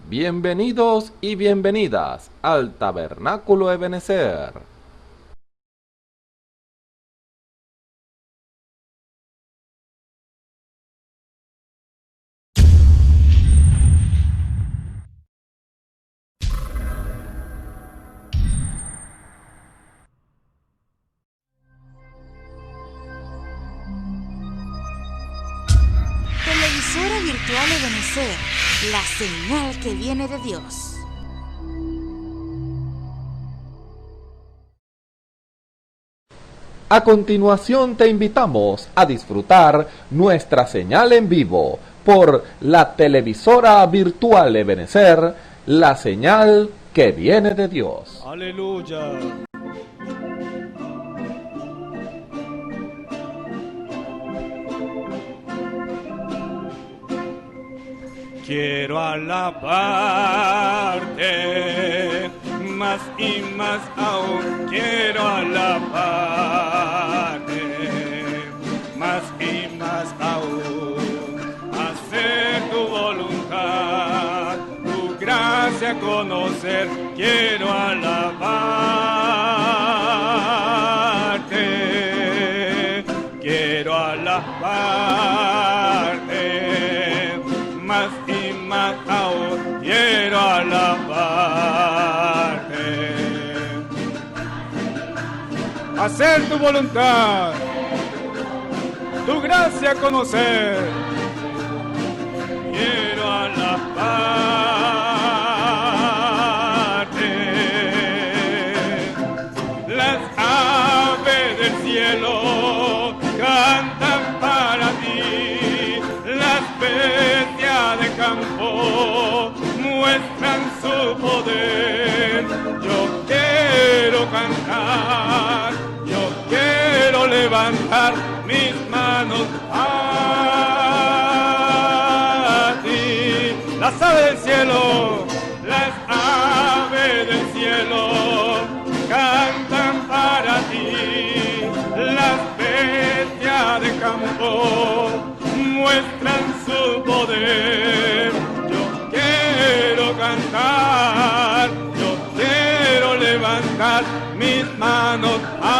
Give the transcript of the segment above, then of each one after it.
Bienvenidos y bienvenidas al Tabernáculo Ebenezer. Televisora virtual Ebenezer, la señal que viene de Dios. A continuación te invitamos a disfrutar nuestra señal en vivo por la televisora virtual Ebenezer, la señal que viene de Dios. Aleluya. Quiero alabarte, más y más aún quiero alabarte, más y más aún hacer tu voluntad, tu gracia conocer, quiero alabarte, quiero alabarte, más y más aún quiero alabarte. Hacer tu voluntad, tu gracia conocer, quiero alabarte. Las aves del cielo cantan para ti, las bestias de campo muestran su poder. Yo quiero cantar, yo quiero levantar mis manos a ti. Las aves del cielo, las aves del cielo cantan para ti, las bestias de campo muestran su poder. Yo quiero cantar, yo quiero levantar mis manos a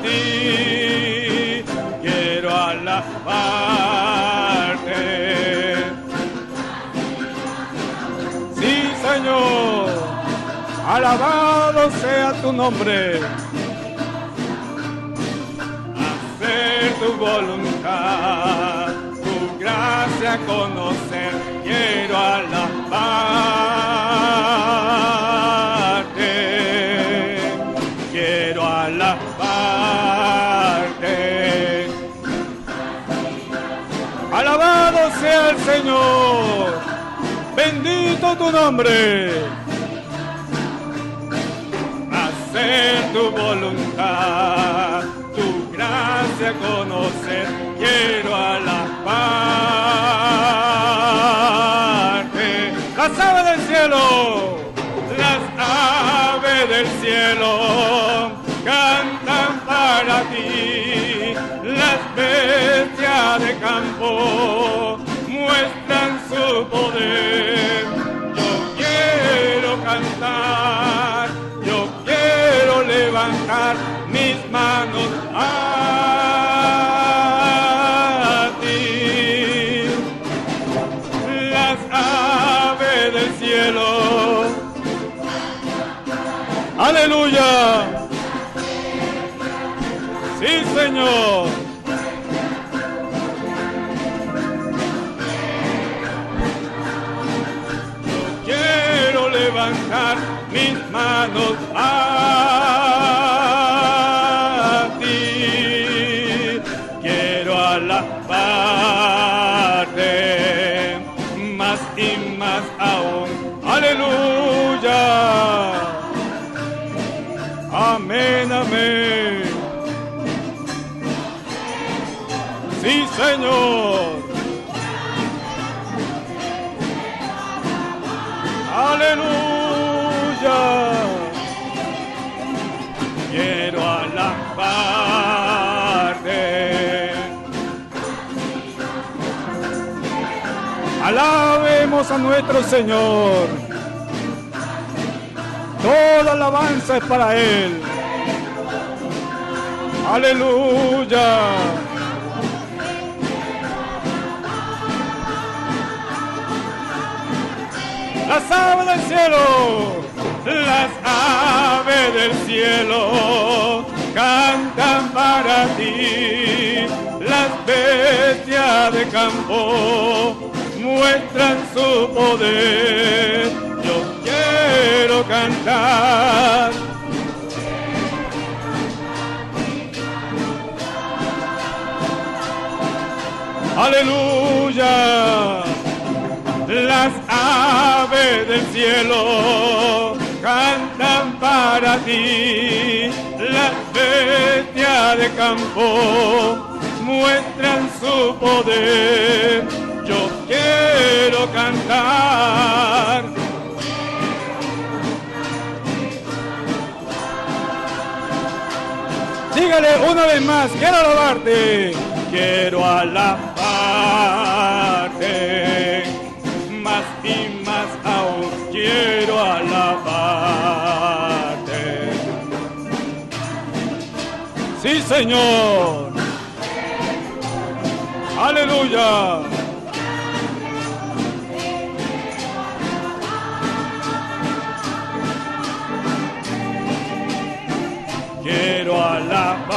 ti. Quiero alabarte. Sí, Señor, alabado sea tu nombre. Tu voluntad, tu gracia conocer, quiero alabarte, quiero alabarte. Alabado sea el Señor, bendito tu nombre. Hacer tu voluntad, tu gracia conocer, quiero alabarte. Las aves del cielo, las aves del cielo cantan para ti, las bestias de campo muestran su poder. Yo quiero cantar, yo quiero levantar mis manos a ti. Las aves del cielo, aleluya. Sí, Señor. Yo quiero levantar mis manos a ti, quiero alabarte, más y más aún, aleluya, amén, amén, sí, Señor, aleluya. Quiero alabarte. Alabemos a nuestro Señor. Toda alabanza es para Él. Aleluya. Las aves del cielo, las aves del cielo cantan para ti. Las bestias de campo muestran su poder. Yo quiero cantar. Aleluya. Las aves del cielo cantan para ti. Las bestias de campo muestran su poder. Yo quiero cantar. Dígale una vez más, quiero alabarte. Quiero alabarte. Más y más aún quiero alabarte. Sí, Señor. Aleluya. Quiero alabarte,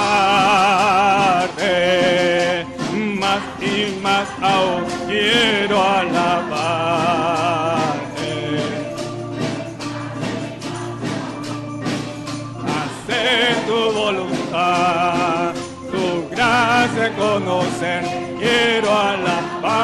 más y más aún quiero alabarte. Hacer tu voluntad, tu gracia conocer, quiero alabarte.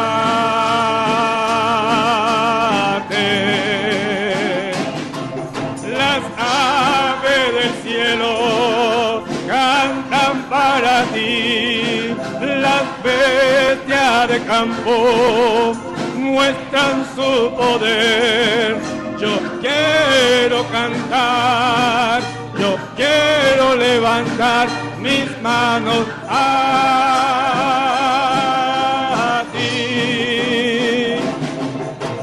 Las aves del cielo cantan para ti, las bestias de campo muestran su poder. Yo quiero cantar, yo quiero levantar mis manos a ti.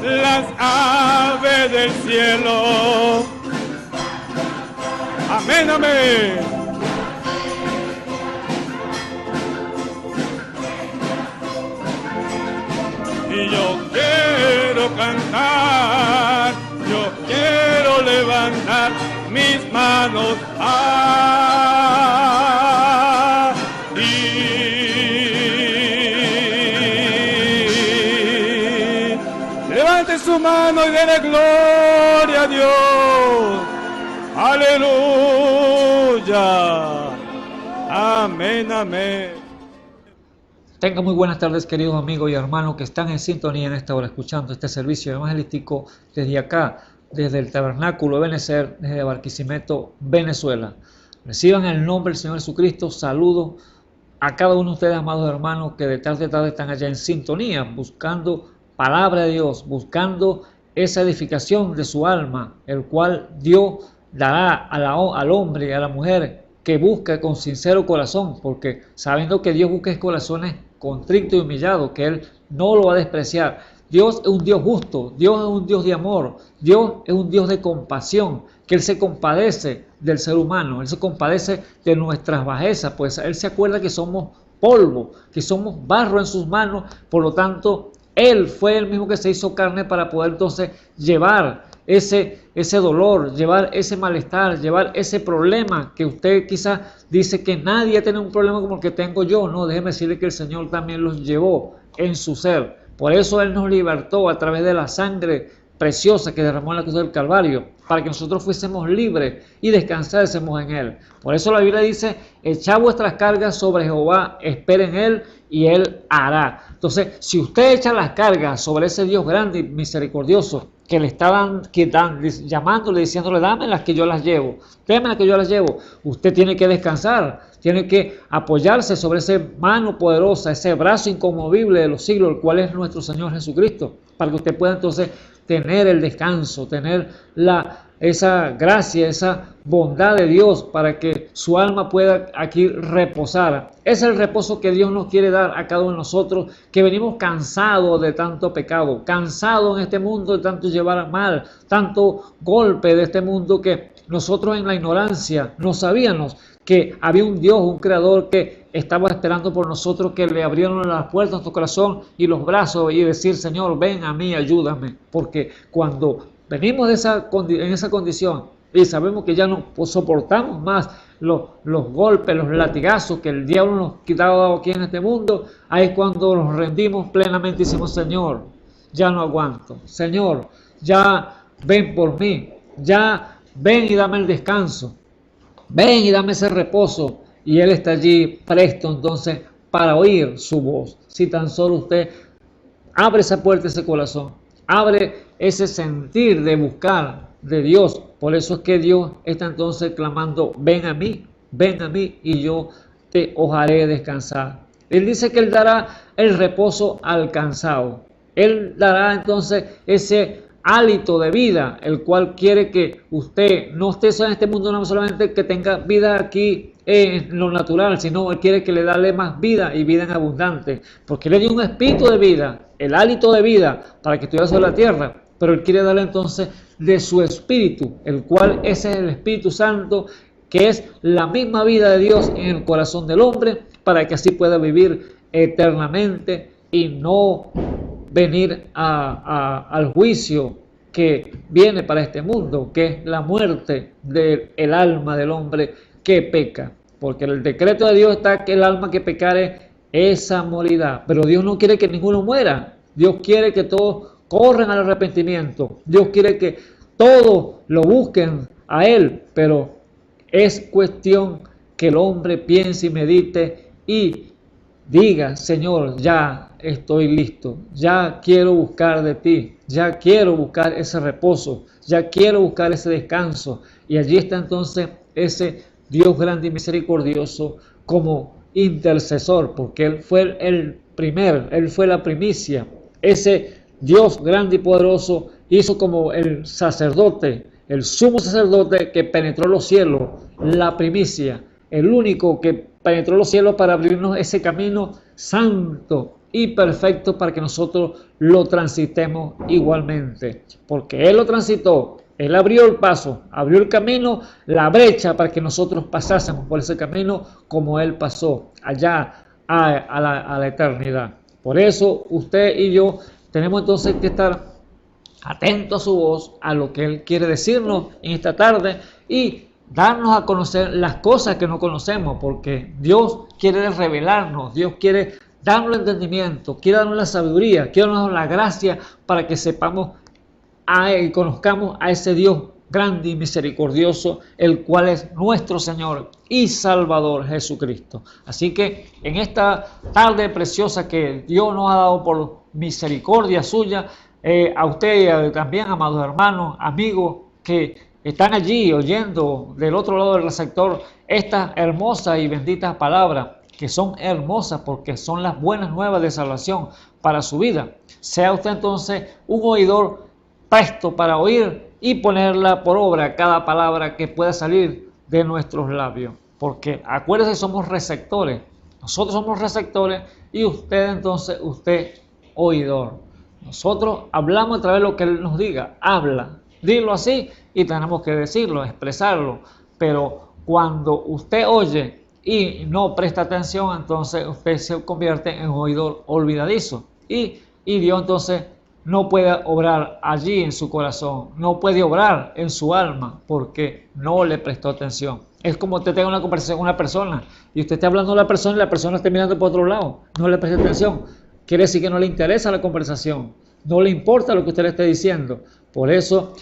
Las aves del cielo, amén, amén. Y yo quiero cantar, yo quiero levantar mis manos a ti. Levante su mano y denle gloria a Dios. Aleluya. Amén, amén. Tengan muy buenas tardes, queridos amigos y hermanos que están en sintonía en esta hora escuchando este servicio evangelístico desde acá, desde el Tabernáculo Ebenecer, desde Barquisimeto, Venezuela. Reciban en el nombre del Señor Jesucristo saludos a cada uno de ustedes, amados hermanos, que de tarde a tarde están allá en sintonía, buscando palabra de Dios, buscando esa edificación de su alma, el cual Dios dará al hombre y a la mujer que busca con sincero corazón, porque sabiendo que Dios busca corazones contrictos y humillados, que Él no lo va a despreciar. Dios es un Dios justo, Dios es un Dios de amor, Dios es un Dios de compasión, que Él se compadece del ser humano, Él se compadece de nuestras bajezas, pues Él se acuerda que somos polvo, que somos barro en sus manos, por lo tanto, Él fue el mismo que se hizo carne para poder entonces llevar ese dolor, llevar ese malestar, llevar ese problema que usted quizás dice que nadie tiene un problema como el que tengo yo. No, déjeme decirle que el Señor también los llevó en su ser. Por eso Él nos libertó a través de la sangre preciosa que derramó en la cruz del Calvario, para que nosotros fuésemos libres y descansásemos en Él. Por eso la Biblia dice, echad vuestras cargas sobre Jehová, esperen en Él y Él hará. Entonces, si usted echa las cargas sobre ese Dios grande y misericordioso, que le estaban llamándole, diciéndole, dame las que yo las llevo, dame las que yo las llevo, usted tiene que descansar, tiene que apoyarse sobre esa mano poderosa, ese brazo inconmovible de los siglos, el cual es nuestro Señor Jesucristo, para que usted pueda entonces tener el descanso, tener esa gracia, esa bondad de Dios para que su alma pueda aquí reposar. Es el reposo que Dios nos quiere dar a cada uno de nosotros, que venimos cansados de tanto pecado, cansados en este mundo de tanto llevar mal, tanto golpe de este mundo, que nosotros en la ignorancia no sabíamos que había un Dios, un creador que estaba esperando por nosotros, que le abrieron las puertas de nuestro corazón y los brazos y decir: Señor, ven a mí, ayúdame. Porque cuando venimos en esa condición y sabemos que ya no soportamos más los golpes, los latigazos que el diablo nos ha dado aquí en este mundo, ahí es cuando nos rendimos plenamente y decimos: Señor, ya no aguanto. Señor, ya ven por mí. Ya ven y dame el descanso. Ven y dame ese reposo. Y Él está allí presto entonces para oír su voz. Si tan solo usted abre esa puerta, ese corazón, abre ese sentir de buscar de Dios. Por eso es que Dios está entonces clamando: ven a mí y yo te os haré descansar. Él dice que Él dará el reposo al cansado. Él dará entonces ese hálito de vida, el cual quiere que usted no esté en este mundo, no solamente que tenga vida aquí en lo natural, sino Él quiere que le dé más vida y vida en abundante, porque le dio un espíritu de vida, el hálito de vida, para que estuviera sobre la tierra, pero Él quiere darle entonces de su espíritu, el cual ese es el Espíritu Santo, que es la misma vida de Dios en el corazón del hombre, para que así pueda vivir eternamente y no venir al juicio que viene para este mundo, que es la muerte del alma del hombre que peca. Porque el decreto de Dios está que el alma que pecare, esa morirá. Pero Dios no quiere que ninguno muera. Dios quiere que todos corran al arrepentimiento. Dios quiere que todos lo busquen a Él. Pero es cuestión que el hombre piense y medite y diga: Señor, ya estoy listo, ya quiero buscar de ti, ya quiero buscar ese reposo, ya quiero buscar ese descanso. Y allí está entonces ese Dios grande y misericordioso como intercesor, porque Él fue el primero, Él fue la primicia. Ese Dios grande y poderoso hizo como el sacerdote, el sumo sacerdote que penetró los cielos, la primicia, el único que penetró los cielos para abrirnos ese camino santo y perfecto para que nosotros lo transitemos igualmente. Porque Él lo transitó, Él abrió el paso, abrió el camino, la brecha para que nosotros pasásemos por ese camino como Él pasó allá a la eternidad. Por eso usted y yo tenemos entonces que estar atentos a su voz, a lo que Él quiere decirnos en esta tarde y darnos a conocer las cosas que no conocemos, porque Dios quiere revelarnos, Dios quiere darnos el entendimiento, quiere darnos la sabiduría, quiere darnos la gracia para que sepamos y conozcamos a ese Dios grande y misericordioso, el cual es nuestro Señor y Salvador Jesucristo. Así que en esta tarde preciosa que Dios nos ha dado por misericordia suya, a usted y también, amados hermanos, amigos que están allí oyendo del otro lado del sector estas hermosas y benditas palabras, que son hermosas porque son las buenas nuevas de salvación para su vida. Sea usted entonces un oidor presto para oír y ponerla por obra cada palabra que pueda salir de nuestros labios. Porque acuérdese, somos receptores. Nosotros somos receptores y usted entonces, usted oidor. Nosotros hablamos a través de lo que Él nos diga. Habla, dilo así y tenemos que decirlo, expresarlo. Pero cuando usted oye y no presta atención, entonces usted se convierte en oidor olvidadizo. Y Dios entonces no puede obrar allí en su corazón, no puede obrar en su alma porque no le prestó atención. Es como usted tenga una conversación con una persona y usted está hablando a la persona y la persona está mirando por otro lado, no le presta atención. Quiere decir que no le interesa la conversación, no le importa lo que usted le esté diciendo. Por eso,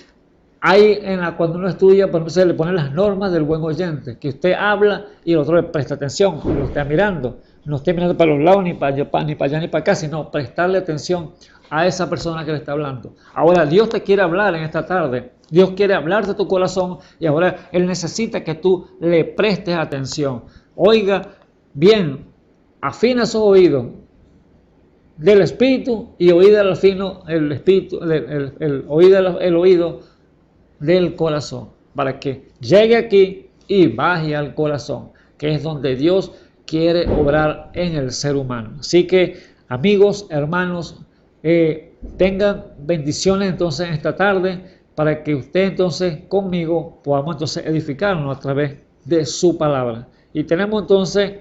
cuando uno estudia, por ejemplo, se le ponen las normas del buen oyente, que usted habla y el otro le presta atención, lo está mirando. No esté mirando para los lados, ni para allá ni para acá, sino prestarle atención a esa persona que le está hablando. Ahora, Dios te quiere hablar en esta tarde. Dios quiere hablar de tu corazón y ahora Él necesita que tú le prestes atención. Oiga bien, afina sus oídos. del espíritu y oído al fino el espíritu, el oído del corazón, para que llegue aquí y baje al corazón, que es donde Dios quiere obrar en el ser humano. Así que, amigos, hermanos, tengan bendiciones entonces esta tarde, para que usted entonces conmigo podamos entonces edificarnos a través de su palabra. Y tenemos entonces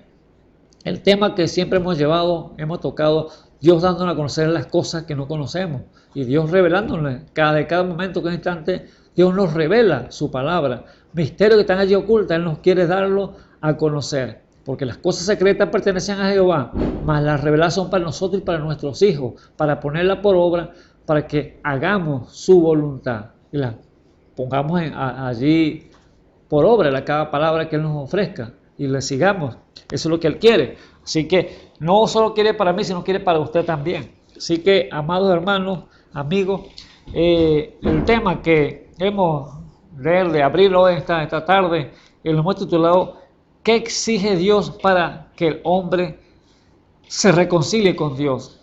el tema que siempre hemos tocado, Dios dándonos a conocer las cosas que no conocemos y Dios revelándonos cada momento, cada instante. Dios nos revela su palabra, misterios que están allí ocultas, Él nos quiere darlo a conocer, porque las cosas secretas pertenecen a Jehová, mas las reveladas son para nosotros y para nuestros hijos, para ponerla por obra, para que hagamos su voluntad y la pongamos allí por obra, cada palabra que Él nos ofrezca, y le sigamos. Eso es lo que Él quiere. Así que no solo quiere para mí, sino quiere para usted también. Así que, amados hermanos, amigos, el tema que hemos de abrirlo esta tarde, lo hemos titulado ¿qué exige Dios para que el hombre se reconcilie con Dios?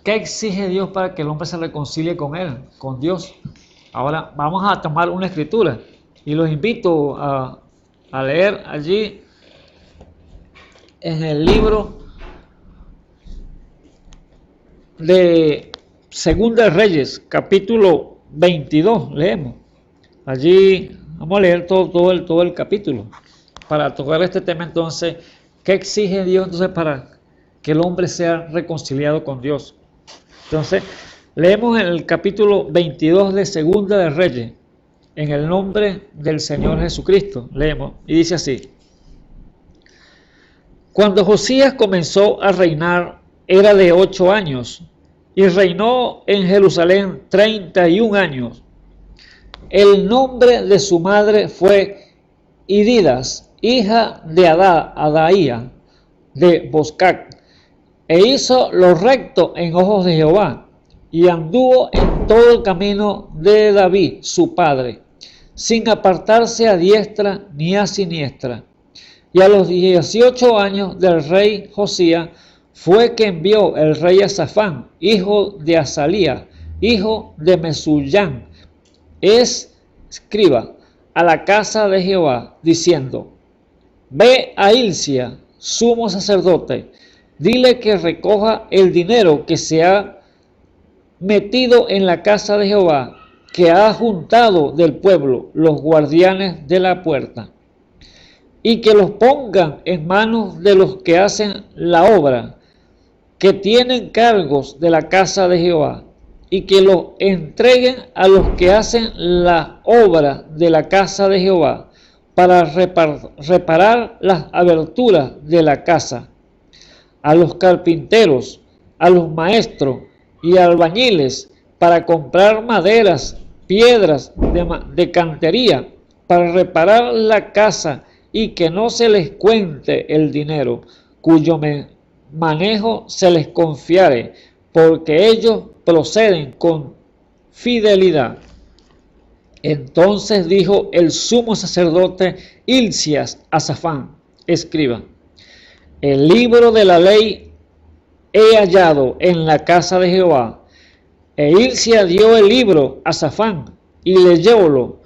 ¿Qué exige Dios para que el hombre se reconcilie con Él, con Dios? Ahora vamos a tomar una escritura y los invito a leer allí en el libro de Segunda de Reyes, capítulo 22, leemos. Allí vamos a leer todo el capítulo para tocar este tema entonces. ¿Qué exige Dios entonces para que el hombre sea reconciliado con Dios? Entonces, leemos en el capítulo 22 de Segunda de Reyes, en el nombre del Señor Jesucristo. Leemos y dice así: Cuando Josías comenzó a reinar, era de 8 años, y reinó en Jerusalén 31 años. El nombre de su madre fue Ididas, hija de Adaía, de Boscac, e hizo lo recto en ojos de Jehová, y anduvo en todo el camino de David, su padre, sin apartarse a diestra ni a siniestra. Y a los 18 años del rey Josías fue que envió el rey Asafán, hijo de Asalía, hijo de Mesullán, escriba, a la casa de Jehová, diciendo: Ve a Hilcia, sumo sacerdote, dile que recoja el dinero que se ha metido en la casa de Jehová, que ha juntado del pueblo los guardianes de la puerta, y que los pongan en manos de los que hacen la obra, que tienen cargos de la casa de Jehová, y que los entreguen a los que hacen la obra de la casa de Jehová, para reparar las aberturas de la casa, a los carpinteros, a los maestros y albañiles, para comprar maderas, piedras de cantería, para reparar la casa, y que no se les cuente el dinero, cuyo manejo se les confiare, porque ellos proceden con fidelidad. Entonces dijo el sumo sacerdote Hilcias a Safán, escriba: el libro de la ley he hallado en la casa de Jehová. E Hilcias dio el libro a Safán y leyólo.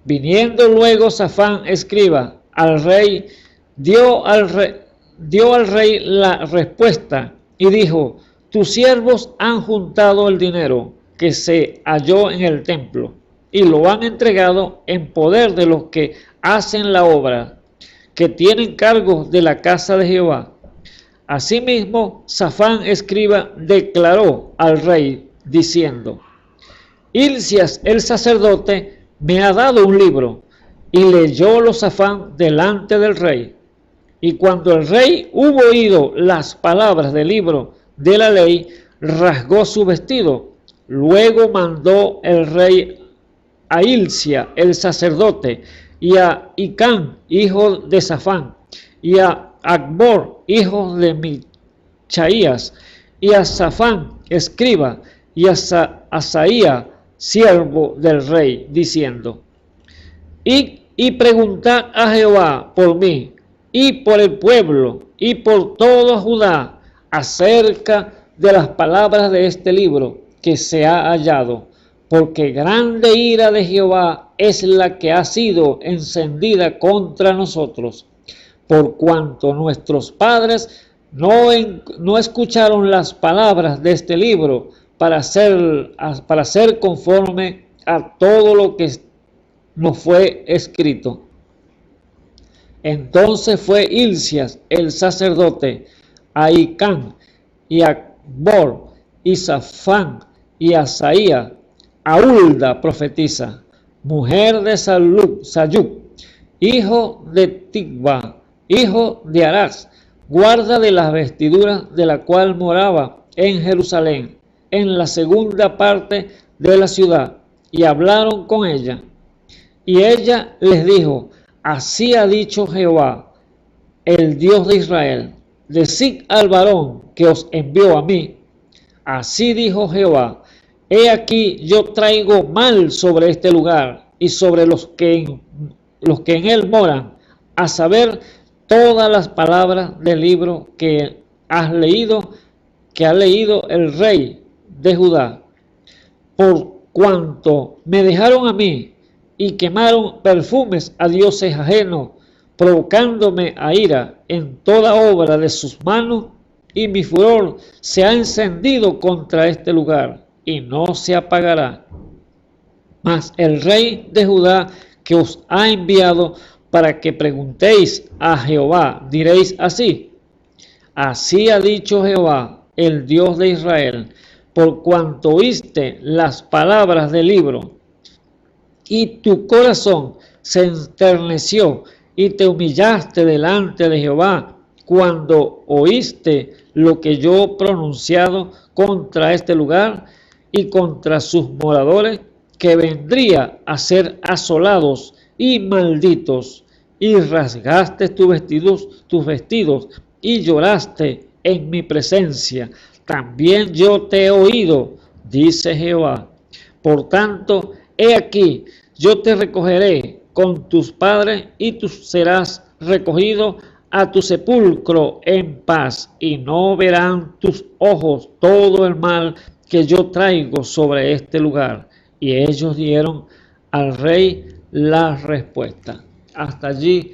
Viniendo luego Safán, escriba, al rey, dio al rey la respuesta y dijo: tus siervos han juntado el dinero que se halló en el templo y lo han entregado en poder de los que hacen la obra, que tienen cargos de la casa de Jehová. Asimismo, Safán escriba declaró al rey diciendo: Hilcias el sacerdote me ha dado un libro. Y leyólo Safán delante del rey. Y cuando el rey hubo oído las palabras del libro de la ley, rasgó su vestido. Luego mandó el rey a Hilcia el sacerdote, y a Icán, hijo de Safán, y a Acbor, hijo de Michaías, y a Safán, escriba, y a Asaía, siervo del rey, diciendo: y preguntad a Jehová por mí, y por el pueblo, y por todo Judá, acerca de las palabras de este libro que se ha hallado, porque grande ira de Jehová es la que ha sido encendida contra nosotros, por cuanto nuestros padres no escucharon las palabras de este libro para ser conforme a todo lo que nos fue escrito. Entonces fue Hilcias el sacerdote, Ahicam, y Acbor, y Safán, y Asaía, a Hulda profetisa, mujer de Sayub, hijo de Tigba, hijo de Arás, guarda de las vestiduras de la cual moraba en Jerusalén, en la segunda parte de la ciudad, y hablaron con ella. Y ella les dijo: así ha dicho Jehová, el Dios de Israel, decid al varón que os envió a mí, así dijo Jehová, he aquí yo traigo mal sobre este lugar y sobre los que en él moran, a saber, todas las palabras del libro que ha leído el rey de Judá, por cuanto me dejaron a mí y quemaron perfumes a dioses ajenos, provocándome a ira en toda obra de sus manos, y mi furor se ha encendido contra este lugar y no se apagará. Mas el rey de Judá que os ha enviado para que preguntéis a Jehová, diréis así: así ha dicho Jehová, el Dios de Israel, por cuanto oíste las palabras del libro, y tu corazón se enterneció y te humillaste delante de Jehová cuando oíste lo que yo pronunciado contra este lugar y contra sus moradores, que vendría a ser asolados y malditos, y rasgaste tus vestidos y lloraste en mi presencia. También yo te he oído, dice Jehová. Por tanto, he aquí, yo te recogeré con tus padres y tú serás recogido a tu sepulcro en paz, y no verán tus ojos todo el mal que yo traigo sobre este lugar. Y ellos dieron al rey la respuesta. Hasta allí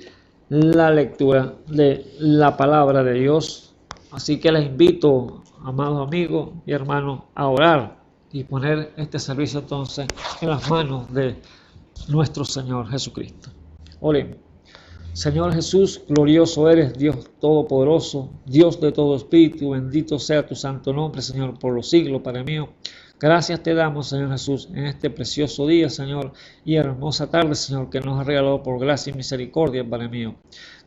la lectura de la palabra de Dios. Así que les invito, amados amigos y hermanos, a orar y poner este servicio entonces en las manos de nuestro Señor Jesucristo. Oremos. Señor Jesús, glorioso eres, Dios todopoderoso, Dios de todo espíritu, bendito sea tu santo nombre, Señor, por los siglos, Padre mío. Gracias te damos, Señor Jesús, en este precioso día, Señor, y hermosa tarde, Señor, que nos has regalado por gracia y misericordia, Padre mío.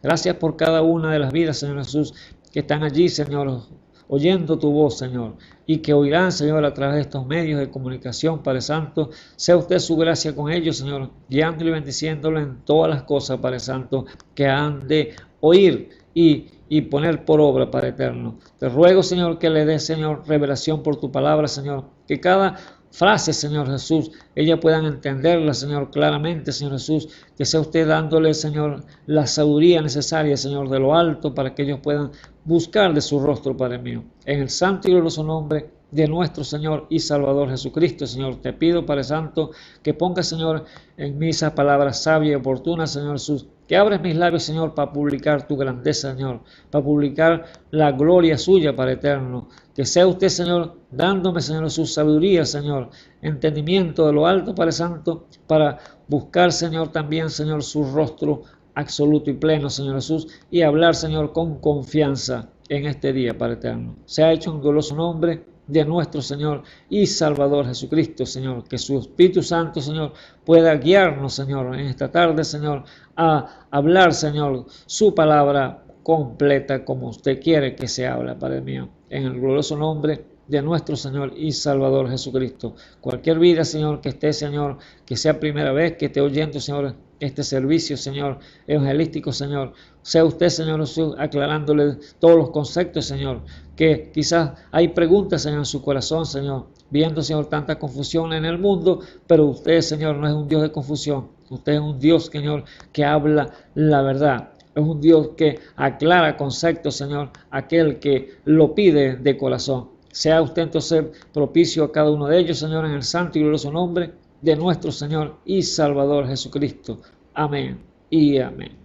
Gracias por cada una de las vidas, Señor Jesús, que están allí, Señor, oyendo tu voz, Señor, y que oirán, Señor, a través de estos medios de comunicación, Padre Santo. Sea usted su gracia con ellos, Señor, guiándolo y bendiciéndolo en todas las cosas, Padre Santo, que han de oír y poner por obra, Padre Eterno. Te ruego, Señor, que le des, Señor, revelación por tu palabra, Señor, que cada frase, Señor Jesús, ellas puedan entenderla, Señor, claramente, Señor Jesús, que sea usted dándole, Señor, la sabiduría necesaria, Señor, de lo alto, para que ellos puedan buscar de su rostro, Padre mío. En el santo y glorioso nombre de nuestro Señor y Salvador Jesucristo, Señor, te pido, Padre Santo, que ponga, Señor, en mí esas palabras sabias y oportunas, Señor Jesús, que abres mis labios, Señor, para publicar tu grandeza, Señor, para publicar la gloria suya, Padre Eterno. Que sea usted, Señor, dándome, Señor, su sabiduría, Señor, entendimiento de lo alto, Padre Santo, para buscar, Señor, también, Señor, su rostro absoluto y pleno, Señor Jesús, y hablar, Señor, con confianza en este día, Padre Eterno. Sea hecho en glorioso nombre de nuestro Señor y Salvador Jesucristo, Señor, que su Espíritu Santo, Señor, pueda guiarnos, Señor, en esta tarde, Señor, a hablar, Señor, su palabra completa como usted quiere que se hable, Padre mío, en el glorioso nombre de nuestro Señor y Salvador Jesucristo. Cualquier vida, Señor, que esté, Señor, que sea primera vez que esté oyendo, Señor, este servicio, Señor, evangelístico, Señor, sea usted, Señor Jesús, aclarándole todos los conceptos, Señor, que quizás hay preguntas, Señor, en su corazón, Señor, viendo, Señor, tanta confusión en el mundo, pero usted, Señor, no es un Dios de confusión, usted es un Dios, Señor, que habla la verdad. Es un Dios que aclara conceptos, Señor, aquel que lo pide de corazón. Sea usted entonces propicio a cada uno de ellos, Señor, en el santo y glorioso nombre de nuestro Señor y Salvador Jesucristo. Amén y amén.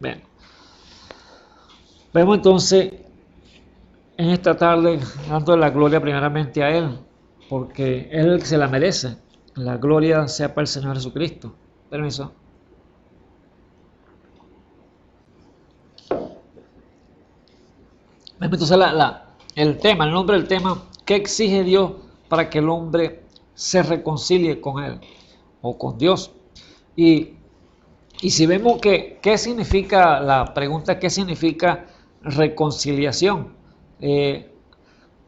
Bien. Vemos entonces en esta tarde dando la gloria primeramente a Él, porque Él es el que se la merece. La gloria sea para el Señor Jesucristo. Permiso. Entonces el nombre del tema, ¿qué exige Dios para que el hombre se reconcilie con Él o con Dios? Y si vemos que, ¿qué significa la pregunta? ¿Qué significa reconciliación?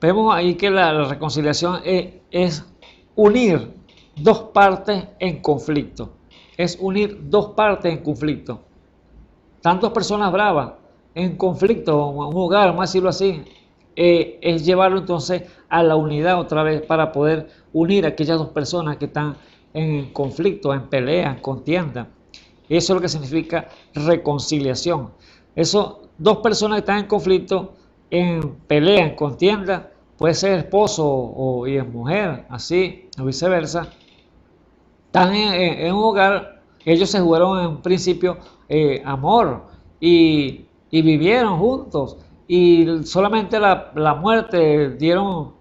Vemos ahí que la reconciliación es unir dos partes en conflicto. Es unir dos partes en conflicto. Tantas personas bravas en conflicto, un hogar, vamos a decirlo así, es llevarlo entonces a la unidad otra vez para poder unir a aquellas dos personas que están en conflicto, en pelea, en contienda. Eso es lo que significa reconciliación. Eso, dos personas que están en conflicto, en pelea, en contienda, puede ser esposo y es mujer, así, o viceversa. Están en un hogar, ellos se jugaron en un principio amor y vivieron juntos y solamente la muerte dieron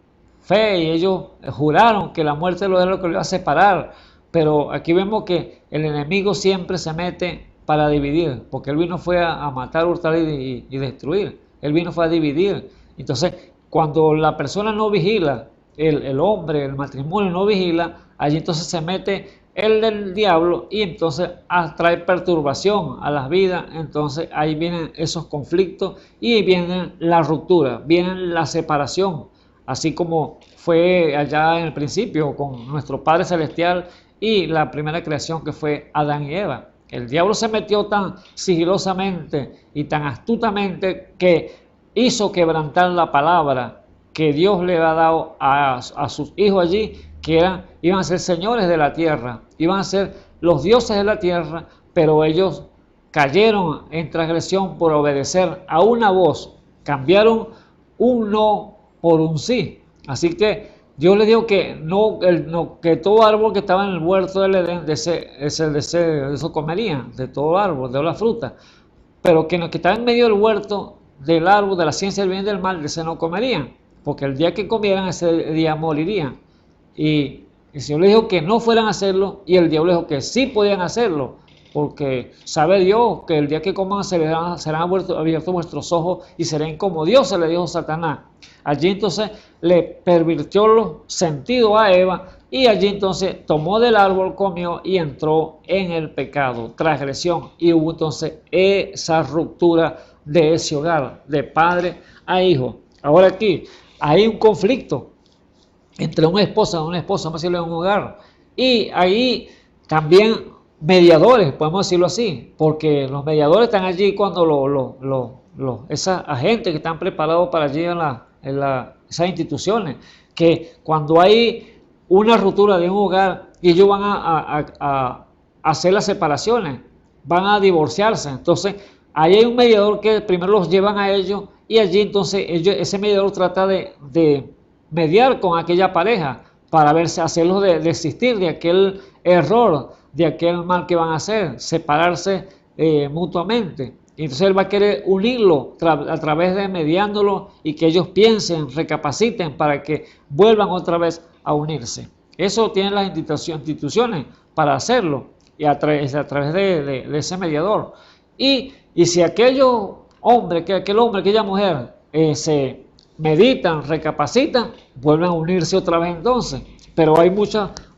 fe y ellos juraron que la muerte era lo que lo iba a separar. Pero aquí vemos que el enemigo siempre se mete para dividir, porque él vino fue a matar, hurtar y destruir. Él vino fue a dividir. Entonces, cuando la persona no vigila, el hombre, el matrimonio no vigila, allí entonces se mete el del diablo y entonces trae perturbación a las vidas. Entonces ahí vienen esos conflictos y viene la ruptura, viene la separación, así como fue allá en el principio con nuestro Padre Celestial y la primera creación que fue Adán y Eva. El diablo se metió tan sigilosamente y tan astutamente que hizo quebrantar la palabra que Dios le ha dado a sus hijos allí, que iban a ser señores de la tierra, iban a ser los dioses de la tierra, pero ellos cayeron en transgresión por obedecer a una voz, cambiaron un no por un sí. Así que Dios le dijo que que todo árbol que estaba en el huerto del Edén, de eso comerían, de todo árbol, de toda la fruta, pero que estaba en medio del huerto, del árbol de la ciencia del bien y del mal, de ese no comerían, porque el día que comieran, ese día morirían. Y el Señor le dijo que no fueran a hacerlo y el diablo le dijo que sí podían hacerlo, porque sabe Dios que el día que coman serán abiertos vuestros ojos y serán como Dios, se le dijo a Satanás. Allí entonces le pervirtió los sentidos a Eva y allí entonces tomó del árbol, comió y entró en el pecado, transgresión, y hubo entonces esa ruptura de ese hogar, de padre a hijo. Ahora aquí hay un conflicto entre una esposa, vamos a decirlo, en un hogar, y ahí también mediadores, podemos decirlo así, porque los mediadores están allí cuando esas agentes que están preparados para allí esas instituciones, que cuando hay una ruptura de un hogar y ellos van a hacer las separaciones, van a divorciarse, entonces ahí hay un mediador que primero los llevan a ellos y allí entonces ese mediador trata de mediar con aquella pareja para hacerlos desistir de aquel error, de aquel mal que van a hacer, separarse mutuamente. Y entonces él va a querer unirlo a través de mediándolo y que ellos piensen, recapaciten para que vuelvan otra vez a unirse. Eso tienen las instituciones para hacerlo y a través de ese mediador. Y si aquel hombre, aquella mujer se meditan, recapacitan, vuelven a unirse otra vez entonces. Pero hay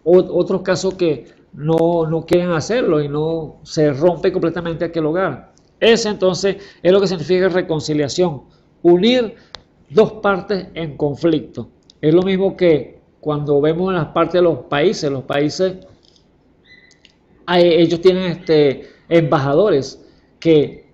otros casos que no quieren hacerlo y no se rompe completamente aquel hogar. Ese entonces es lo que significa reconciliación, unir dos partes en conflicto. Es lo mismo que cuando vemos en las partes de los países ellos tienen embajadores que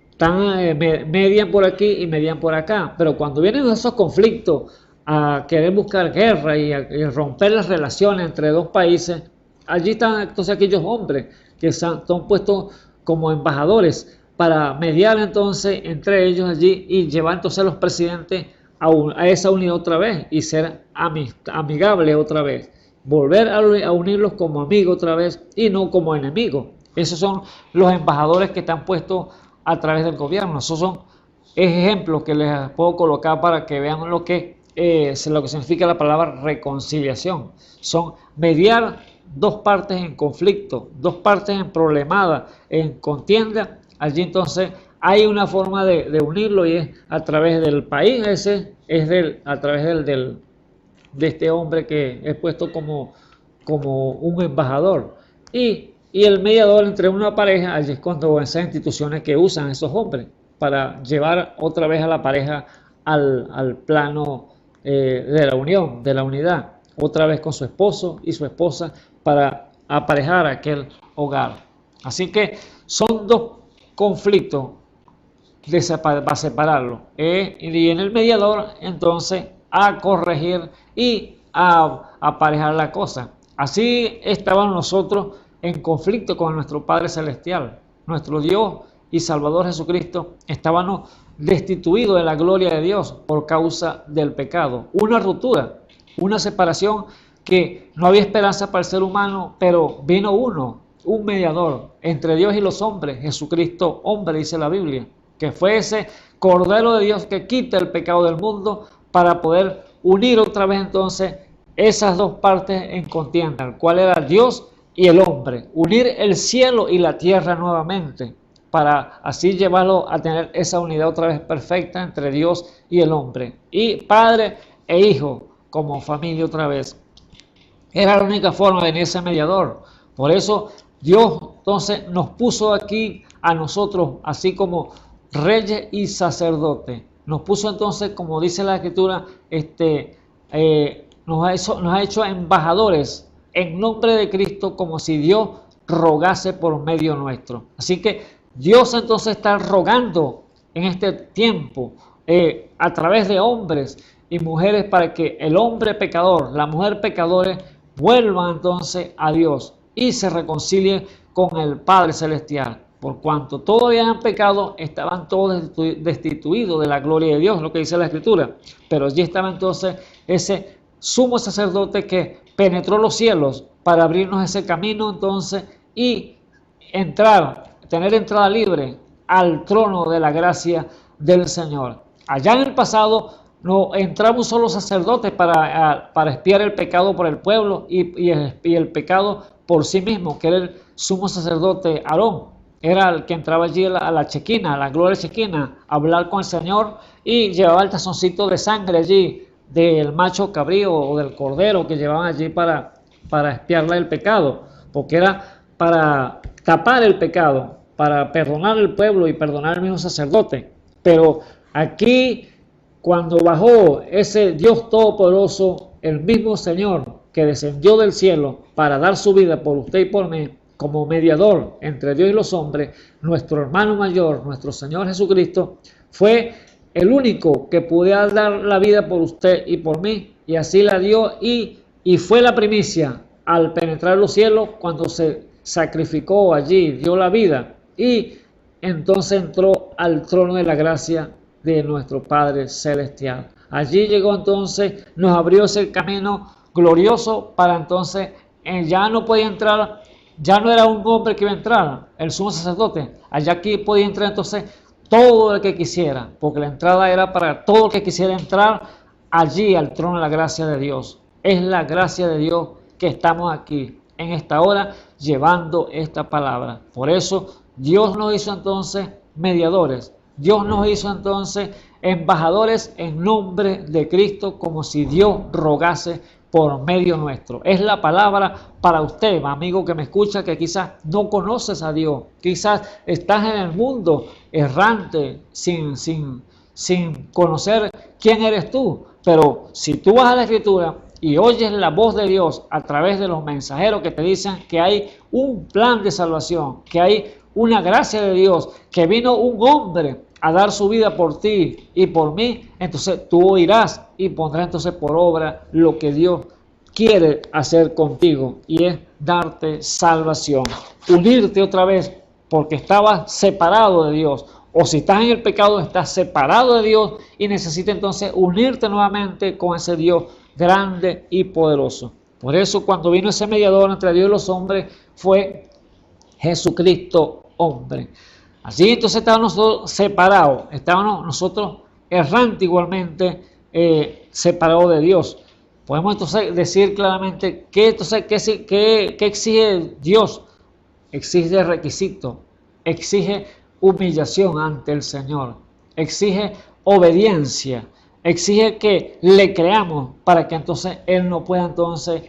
median por aquí y median por acá, pero cuando vienen esos conflictos a querer buscar guerra y romper las relaciones entre dos países, allí están entonces aquellos hombres que son puestos como embajadores para mediar entonces entre ellos allí y llevar entonces a los presidentes a esa unidad otra vez y ser amigable otra vez. Volver a unirlos como amigos otra vez y no como enemigos. Esos son los embajadores que están puestos a través del gobierno. Esos son ejemplos que les puedo colocar para que vean lo que significa la palabra reconciliación. Son mediar dos partes en conflicto, dos partes en problemada, en contienda. Allí entonces hay una forma de unirlo y es a través del país a través de este hombre que es puesto como un embajador. Y el mediador entre una pareja, allí es cuando esas instituciones que usan esos hombres para llevar otra vez a la pareja al plano de la unión, de la unidad, otra vez con su esposo y su esposa para aparejar aquel hogar. Así que son dos conflictos para separarlo. Y en el mediador entonces a corregir y a aparejar la cosa. Así estábamos nosotros en conflicto con nuestro Padre Celestial, nuestro Dios y Salvador Jesucristo. Estábamos destituidos de la gloria de Dios por causa del pecado. Una ruptura, una separación que no había esperanza para el ser humano, pero vino un mediador entre Dios y los hombres, Jesucristo, hombre, dice la Biblia, que fue ese Cordero de Dios que quita el pecado del mundo para poder unir otra vez entonces esas dos partes en contienda, el cual era Dios y el hombre, unir el cielo y la tierra nuevamente, para así llevarlo a tener esa unidad otra vez perfecta entre Dios y el hombre, y padre e hijo como familia otra vez. Era la única forma de venir ese mediador. Por eso Dios entonces nos puso aquí a nosotros, así como reyes y sacerdotes. Nos puso entonces, como dice la Escritura, nos ha hecho embajadores en nombre de Cristo, como si Dios rogase por medio nuestro. Así que Dios entonces está rogando en este tiempo a través de hombres y mujeres para que el hombre pecador, la mujer pecadora, vuelvan entonces a Dios y se reconcilien con el Padre Celestial. Por cuanto todos habían pecado, estaban todos destituidos de la gloria de Dios, lo que dice la Escritura. Pero allí estaba entonces ese sumo sacerdote que penetró los cielos para abrirnos ese camino entonces y tener entrada libre al trono de la gracia del Señor. Allá en el pasado no entraba un solo sacerdote para expiar el pecado por el pueblo y el pecado por sí mismo, que era el sumo sacerdote Aarón. Era el que entraba allí a la chequina, a la gloria chequina, a hablar con el Señor y llevaba el tazoncito de sangre allí del macho cabrío o del cordero que llevaban allí para expiarle el pecado, porque era para tapar el pecado, para perdonar al pueblo y perdonar al mismo sacerdote. Pero aquí, cuando bajó ese Dios Todopoderoso, el mismo Señor que descendió del cielo para dar su vida por usted y por mí, como mediador entre Dios y los hombres, nuestro hermano mayor, nuestro Señor Jesucristo, fue el único que podía dar la vida por usted y por mí, y así la dio y fue la primicia al penetrar los cielos cuando se sacrificó allí, dio la vida y entonces entró al trono de la gracia de nuestro Padre Celestial. Allí llegó entonces, nos abrió ese camino glorioso para entonces, ya no podía entrar. Ya no era un hombre que iba a entrar, el sumo sacerdote. Allá aquí podía entrar entonces todo el que quisiera, porque la entrada era para todo el que quisiera entrar allí al trono de la gracia de Dios. Es la gracia de Dios que estamos aquí en esta hora llevando esta palabra. Por eso Dios nos hizo entonces mediadores. Dios nos hizo entonces embajadores en nombre de Cristo, como si Dios rogase por medio nuestro. Es la palabra para usted, amigo que me escucha, que quizás no conoces a Dios, quizás estás en el mundo errante, sin conocer quién eres tú. Pero si tú vas a la Escritura y oyes la voz de Dios a través de los mensajeros que te dicen que hay un plan de salvación, que hay una gracia de Dios, que vino un hombre a dar su vida por ti y por mí, entonces tú oirás y pondrás entonces por obra lo que Dios quiere hacer contigo, y es darte salvación, unirte otra vez, porque estabas separado de Dios, O si estás en el pecado, estás separado de Dios y necesitas entonces unirte nuevamente con ese Dios grande y poderoso. Por eso cuando vino ese mediador entre Dios y los hombres fue Jesucristo hombre. Así entonces estábamos nosotros separados, estábamos nosotros errantes igualmente, separados de Dios. Podemos entonces decir claramente que exige Dios. Exige requisito, exige humillación ante el Señor, exige obediencia, exige que le creamos para que entonces Él no pueda entonces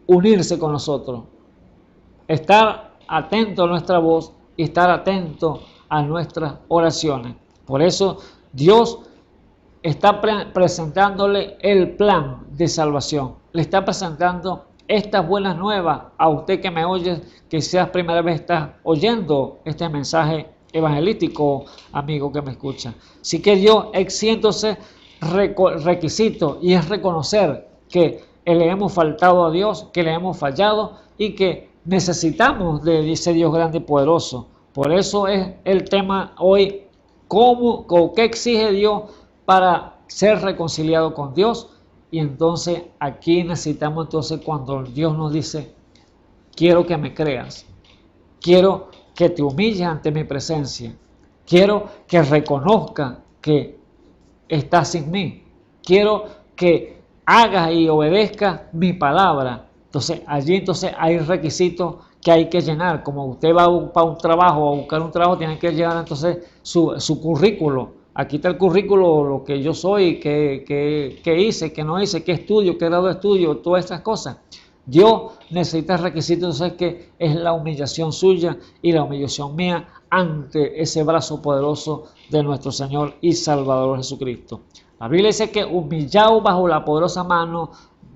unirse con nosotros. Estar atento a nuestra voz y estar atento a nuestras oraciones. Por eso Dios está presentándole el plan de salvación. Le está presentando estas buenas nuevas a usted que me oye, que seas primera vez estás oyendo este mensaje evangelístico, amigo que me escucha. Así que Dios exige entonces requisitos y es reconocer que le hemos faltado a Dios, que le hemos fallado y que necesitamos de ese Dios grande y poderoso. Por eso es el tema hoy, ¿qué exige Dios para ser reconciliado con Dios? Y entonces aquí necesitamos entonces cuando Dios nos dice, quiero que me creas, quiero que te humilles ante mi presencia, quiero que reconozca que estás sin mí, quiero que hagas y obedezcas mi palabra. Entonces allí entonces hay requisitos que hay que llenar. Como usted va para un trabajo, a buscar un trabajo, tiene que llenar entonces su currículo. Aquí está el currículo, lo que yo soy, qué hice, qué no hice, qué estudio, qué grado de estudio, todas estas cosas. Dios necesita requisitos, entonces que es la humillación suya y la humillación mía ante ese brazo poderoso de nuestro Señor y Salvador Jesucristo. La Biblia dice que humillaos bajo la poderosa mano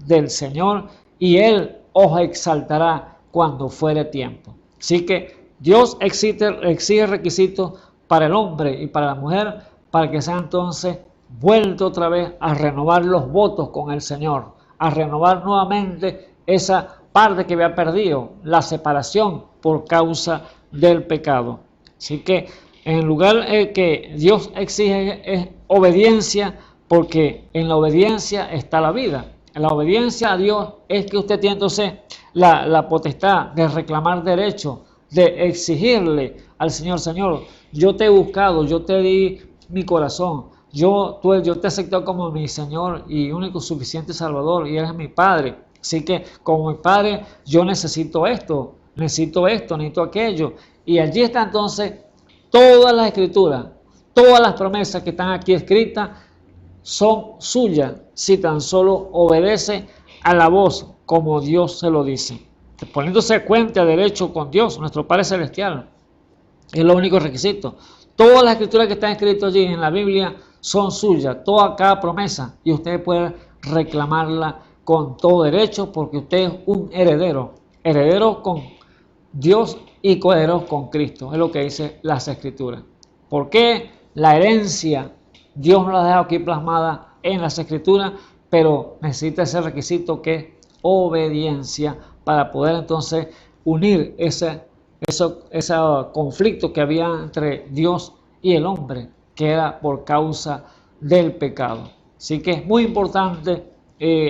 del Señor y Él os exaltará cuando fuere tiempo. Así que Dios exige requisitos para el hombre y para la mujer para que sea entonces vuelto otra vez a renovar los votos con el Señor, a renovar nuevamente esa parte que había perdido, la separación por causa del pecado. Así que en lugar que Dios exige es obediencia, porque en la obediencia está la vida. En la obediencia a Dios es que usted tiene entonces la potestad de reclamar derechos, de exigirle al Señor, Señor, yo te he buscado, yo te di mi corazón, yo te acepto como mi Señor y único suficiente Salvador y eres mi Padre. Así que como mi Padre yo necesito esto, necesito aquello. Y allí está entonces todas las escrituras, todas las promesas que están aquí escritas son suyas si tan solo obedece a la voz como Dios se lo dice. Poniéndose cuenta derecho con Dios, nuestro Padre Celestial. Es lo único requisito. Todas las escrituras que están escritas allí en la Biblia son suyas, toda cada promesa, y usted puede reclamarla con todo derecho porque usted es un heredero con Dios y coheredero con Cristo, es lo que dice las escrituras. ¿Por qué la herencia Dios no la ha dejado aquí plasmada en las escrituras? Pero necesita ese requisito que es obediencia para poder entonces unir ese conflicto que había entre Dios y el hombre, que era por causa del pecado. Así que es muy importante,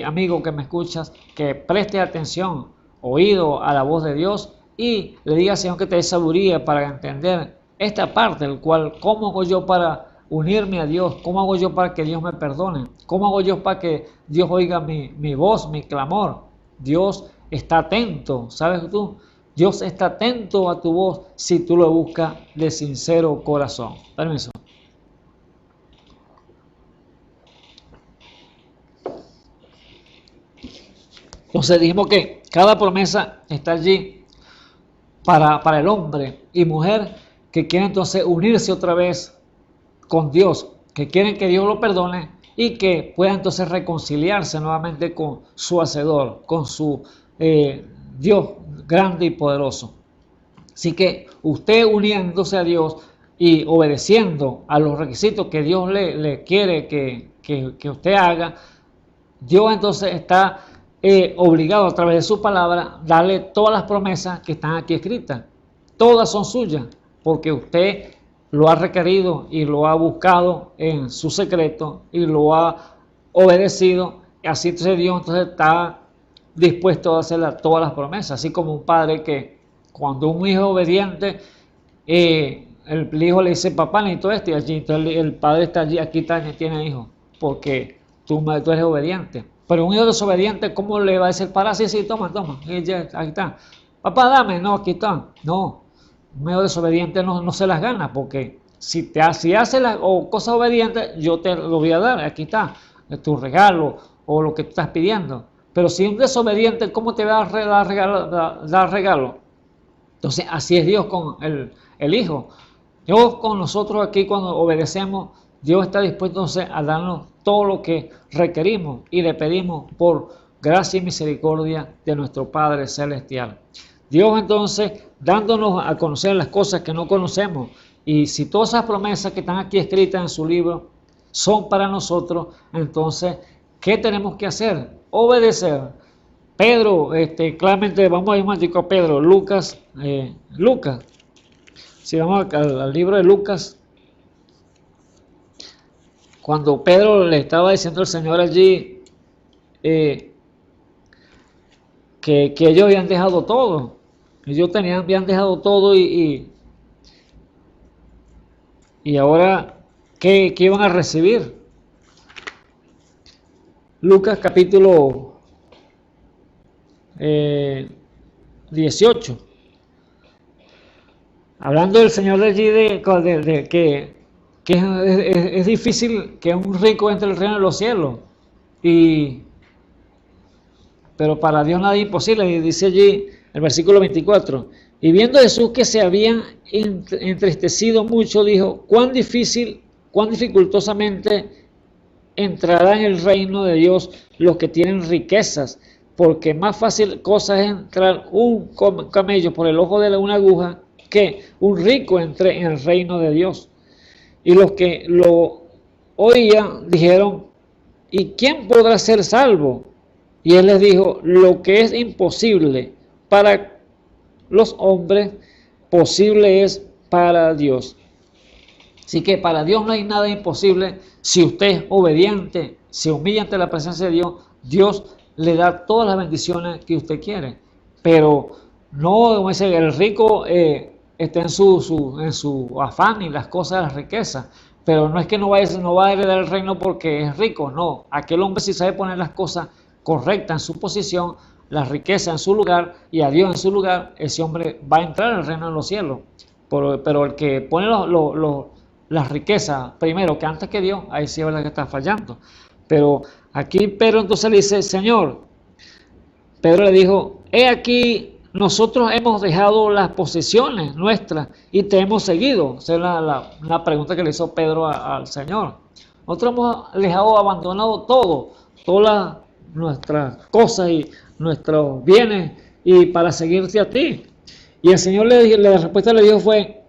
amigo que me escuchas, que preste atención, oído a la voz de Dios y le diga al Señor que te dé sabiduría para entender esta parte, el cual, ¿cómo hago yo para unirme a Dios? ¿Cómo hago yo para que Dios me perdone? ¿Cómo hago yo para que Dios oiga mi voz, mi clamor? Dios está atento, ¿sabes tú? Dios está atento a tu voz si tú lo buscas de sincero corazón. Permiso. Entonces dijimos que cada promesa está allí para el hombre y mujer que quieren entonces unirse otra vez con Dios, que quieren que Dios lo perdone y que puedan entonces reconciliarse nuevamente con su Hacedor, con su Dios grande y poderoso. Así que usted uniéndose a Dios y obedeciendo a los requisitos que Dios le quiere que usted haga, Dios entonces está obligado a través de su palabra darle todas las promesas que están aquí escritas. Todas son suyas, porque usted lo ha requerido y lo ha buscado en su secreto y lo ha obedecido, así entonces Dios entonces está dispuesto a hacer todas las promesas, así como un padre que cuando un hijo obediente, el hijo le dice, papá, necesito esto, y allí entonces el padre está allí, aquí tiene hijo, porque tú eres obediente. Pero un hijo desobediente, ¿cómo le va a decir, para? Sí, toma, y ya, aquí está. Papá, dame, no, aquí está. No, un hijo desobediente no se las gana, porque si hace las cosas obedientes, yo te lo voy a dar, aquí está, tu regalo o lo que tú estás pidiendo. Pero si un desobediente, ¿cómo te va a dar regalo? Entonces, así es Dios con el Hijo. Dios con nosotros aquí, cuando obedecemos, Dios está dispuesto entonces a darnos todo lo que requerimos y le pedimos por gracia y misericordia de nuestro Padre Celestial. Dios entonces, dándonos a conocer las cosas que no conocemos, y si todas esas promesas que están aquí escritas en su libro son para nosotros, entonces, ¿qué tenemos que hacer? Obedecer. Pedro, claramente, vamos a ir un momentico a Pedro, Lucas, si vamos al libro de Lucas, cuando Pedro le estaba diciendo al Señor allí que ellos habían dejado todo, habían dejado todo y ahora, ¿qué iban a recibir? Lucas capítulo 18. Hablando del Señor de allí, de que es difícil que un rico entre el reino de los cielos. Pero para Dios nada es imposible. Y dice allí el versículo 24. Y viendo Jesús que se habían entristecido mucho, dijo, cuán dificultosamente entrará en el reino de Dios los que tienen riquezas, porque más fácil cosa es entrar un camello por el ojo de una aguja que un rico entre en el reino de Dios. Y los que lo oían dijeron, ¿y quién podrá ser salvo? Y él les dijo, lo que es imposible para los hombres, posible es para Dios. Así que para Dios no hay nada imposible. Si usted es obediente, se humilla ante la presencia de Dios, Dios le da todas las bendiciones que usted quiere. Pero no, como dice, el rico está en su afán y las cosas de la riqueza. Pero no es que no va a heredar el reino porque es rico, no. Aquel hombre si sabe poner las cosas correctas en su posición, la riqueza en su lugar y a Dios en su lugar, ese hombre va a entrar en el reino de los cielos. Pero el que pone las riquezas primero que antes que Dios, ahí sí es verdad que está fallando. Pero aquí Pedro entonces le dice, Señor, Pedro le dijo, he aquí, nosotros hemos dejado las posesiones nuestras y te hemos seguido. Esa es la pregunta que le hizo Pedro al Señor. Nosotros hemos dejado, abandonado todas nuestras cosas y nuestros bienes y para seguirte a ti. Y el Señor la respuesta le dijo fue,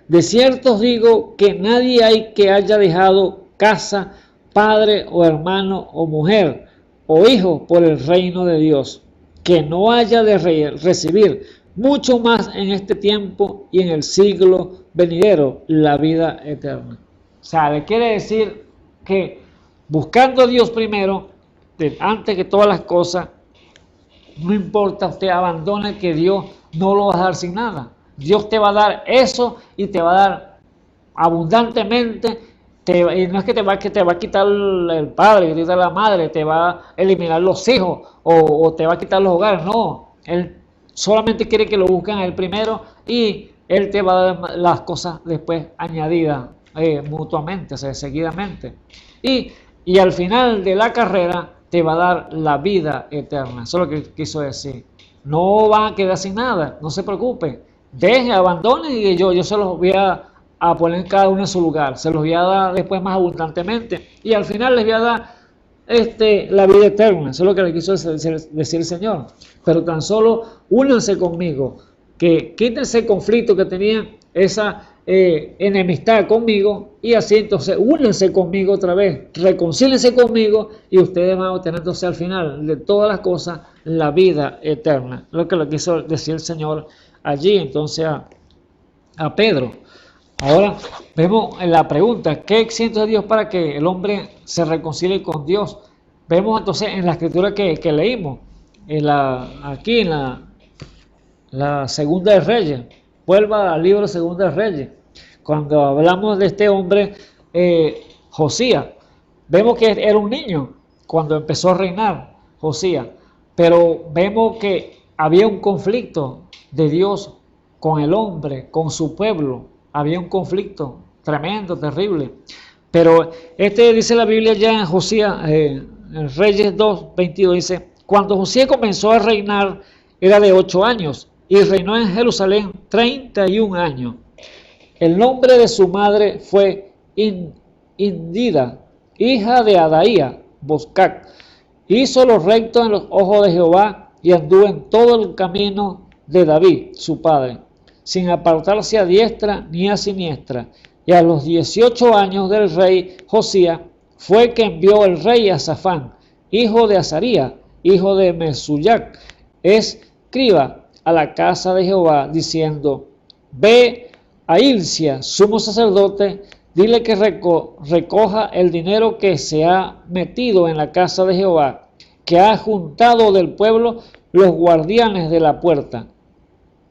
de cierto os digo que nadie hay que haya dejado casa, padre o hermano o mujer o hijo por el reino de Dios, que no haya de recibir mucho más en este tiempo y en el siglo venidero la vida eterna. O sea, le quiere decir que buscando a Dios primero, antes que todas las cosas, no importa, usted abandone que Dios no lo va a dar sin nada. Dios te va a dar eso y te va a dar abundantemente. Y no es que te va a quitar el padre, que te va a quitar la madre, te va a eliminar los hijos o te va a quitar los hogares. No, Él solamente quiere que lo busquen a Él primero y Él te va a dar las cosas después añadidas mutuamente, o sea, seguidamente. Y al final de la carrera te va a dar la vida eterna. Eso es lo que quiso decir. No van a quedar sin nada, no se preocupen. Dejen, abandonen y yo se los voy a poner cada uno en su lugar. Se los voy a dar después más abundantemente. Y al final les voy a dar la vida eterna. Eso es lo que le quiso decir el Señor. Pero tan solo únanse conmigo. Que quítense el conflicto que tenían, esa enemistad conmigo. Y así entonces únanse conmigo otra vez. Reconcílense conmigo y ustedes van a obtener entonces al final de todas las cosas la vida eterna. Lo que le quiso decir el Señor allí entonces a Pedro. Ahora vemos en la pregunta, ¿qué exige Dios para que el hombre se reconcilie con Dios? Vemos entonces en la escritura que leímos, aquí en la Segunda de Reyes, vuelva al libro Segunda de Reyes, cuando hablamos de este hombre, Josías, vemos que era un niño cuando empezó a reinar Josías, pero vemos que había un conflicto de Dios con el hombre, con su pueblo, había un conflicto tremendo, terrible, pero dice la Biblia ya en Josías, en Reyes 2:22 dice, cuando Josías comenzó a reinar era de 8 años y reinó en Jerusalén 31 años. El nombre de su madre fue Indida, hija de Adaía, Boscac. Hizo lo recto en los ojos de Jehová y anduvo en todo el camino de David, su padre, sin apartarse a diestra ni a siniestra. Y a los 18 años del rey Josías fue que envió el rey a Safán, hijo de Azaría, hijo de Mesullac, escriba, a la casa de Jehová, diciendo, ve a Hilcia, sumo sacerdote, dile que recoja el dinero que se ha metido en la casa de Jehová, que ha juntado del pueblo los guardianes de la puerta,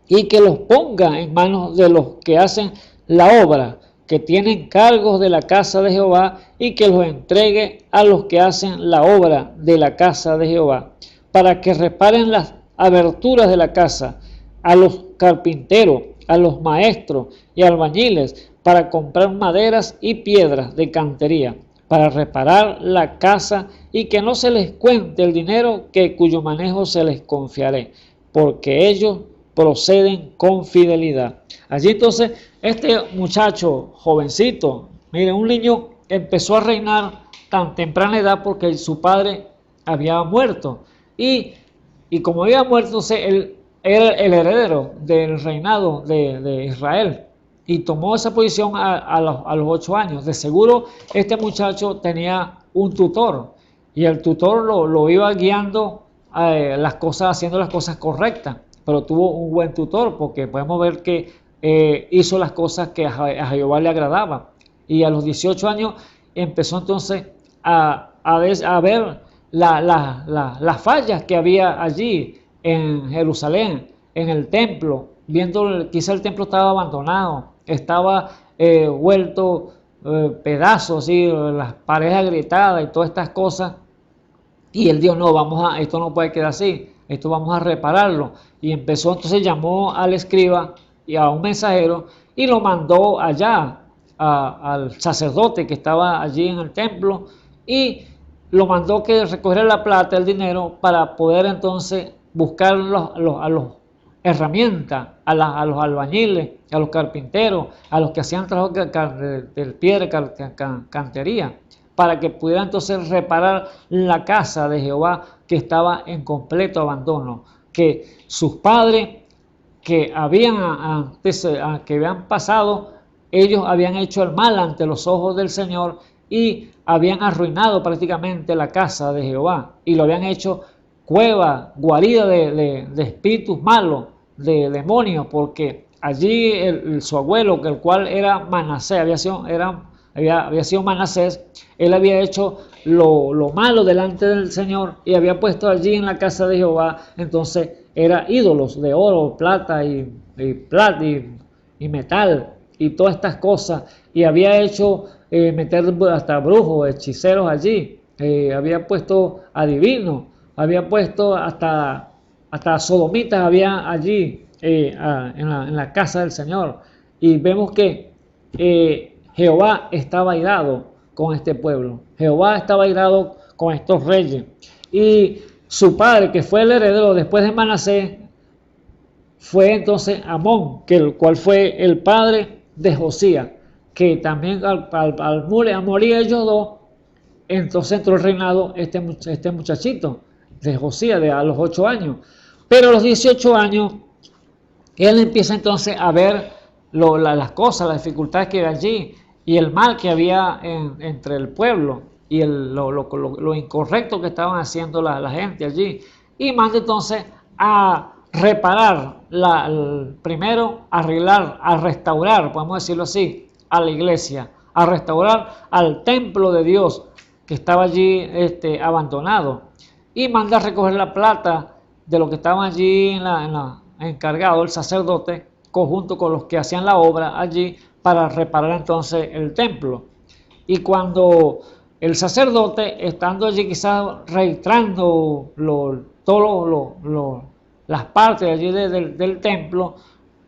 y que los ponga en manos de los que hacen la obra, que tienen cargos de la casa de Jehová, y que los entregue a los que hacen la obra de la casa de Jehová, para que reparen las aberturas de la casa, a los carpinteros, a los maestros y albañiles, para comprar maderas y piedras de cantería, para reparar la casa, y que no se les cuente el dinero cuyo manejo se les confiaré, porque ellos proceden con fidelidad. Allí entonces este muchacho jovencito, mire, un niño, empezó a reinar tan temprana edad porque su padre había muerto, y como había muerto, entonces él era el heredero del reinado de Israel, y tomó esa posición a los 8 años. De seguro este muchacho tenía un tutor, y el tutor lo iba guiando haciendo las cosas correctas, pero tuvo un buen tutor, porque podemos ver que hizo las cosas que a Jehová le agradaban. Y a los 18 años empezó entonces a ver las fallas que había allí en Jerusalén, en el templo, viendo quizá el templo estaba abandonado, estaba vuelto pedazos, ¿sí? Las paredes agrietadas y todas estas cosas. Y él dijo, no, esto no puede quedar así, esto vamos a repararlo. Y empezó, entonces llamó al escriba y a un mensajero y lo mandó allá al sacerdote que estaba allí en el templo, y lo mandó que recogiera la plata, el dinero, para poder entonces buscar a los herramientas, a los albañiles, a los carpinteros, a los que hacían trabajo de piedra, cantería, para que pudieran entonces reparar la casa de Jehová, que estaba en completo abandono, que sus padres que habían pasado, ellos habían hecho el mal ante los ojos del Señor y habían arruinado prácticamente la casa de Jehová, y lo habían hecho cueva, guarida de espíritus malos, de demonios, porque allí su abuelo, el cual era Manasés, había sido Manasés, él había hecho lo malo delante del Señor y había puesto allí en la casa de Jehová, entonces era ídolos de oro, plata y metal y todas estas cosas, y había hecho meter hasta brujos, hechiceros allí, había puesto adivinos, había puesto hasta sodomitas había allí en la casa del Señor. Y vemos que Jehová estaba airado con este pueblo, Jehová estaba airado con estos reyes, y su padre, que fue el heredero después de Manasés, fue entonces Amón, el cual fue el padre de Josías, que también al morir ellos dos, entonces entró el reinado este muchachito de Josías a los 8 años. Pero a los 18 años, él empieza entonces a ver las cosas, las dificultades que había allí, y el mal que había entre el pueblo, y lo incorrecto que estaban haciendo la gente allí. Y manda entonces a reparar, primero arreglar, a restaurar, podemos decirlo así, a la iglesia, a restaurar al templo de Dios que estaba allí abandonado, y manda a recoger la plata de lo que estaban allí encargado el sacerdote, conjunto con los que hacían la obra allí, para reparar entonces el templo. Y cuando el sacerdote, estando allí quizás registrando las partes allí del templo,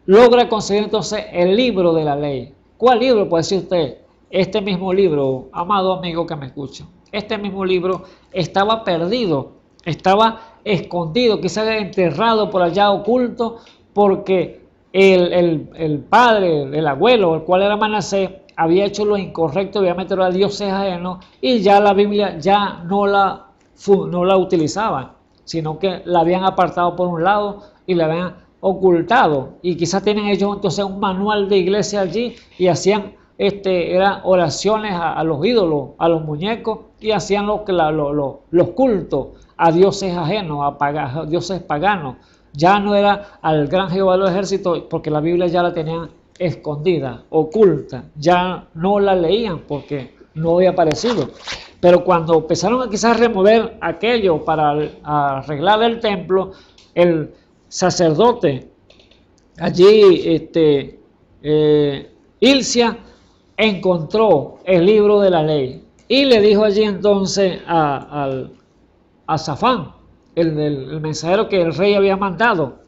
logra conseguir entonces el libro de la ley. ¿Cuál libro puede decir usted? Este mismo libro, amado amigo que me escucha, este mismo libro estaba perdido, estaba escondido, quizás enterrado por allá, oculto, porque el padre, el abuelo, el cual era Manasés, había hecho lo incorrecto, había metido a dioses ajenos, y ya la Biblia ya no la utilizaban, sino que la habían apartado por un lado y la habían ocultado. Y quizás tienen ellos entonces un manual de iglesia allí, y hacían eran oraciones a los ídolos, a los muñecos, y hacían los cultos a dioses ajenos, a dioses paganos. Ya no era al gran Jehová de los ejércitos, porque la Biblia ya la tenían escondida, oculta, ya no la leían porque no había aparecido. Pero cuando empezaron a quizás remover aquello para arreglar el templo, el sacerdote allí, Hilcia, encontró el libro de la ley y le dijo allí entonces a Safán, el mensajero que el rey había mandado,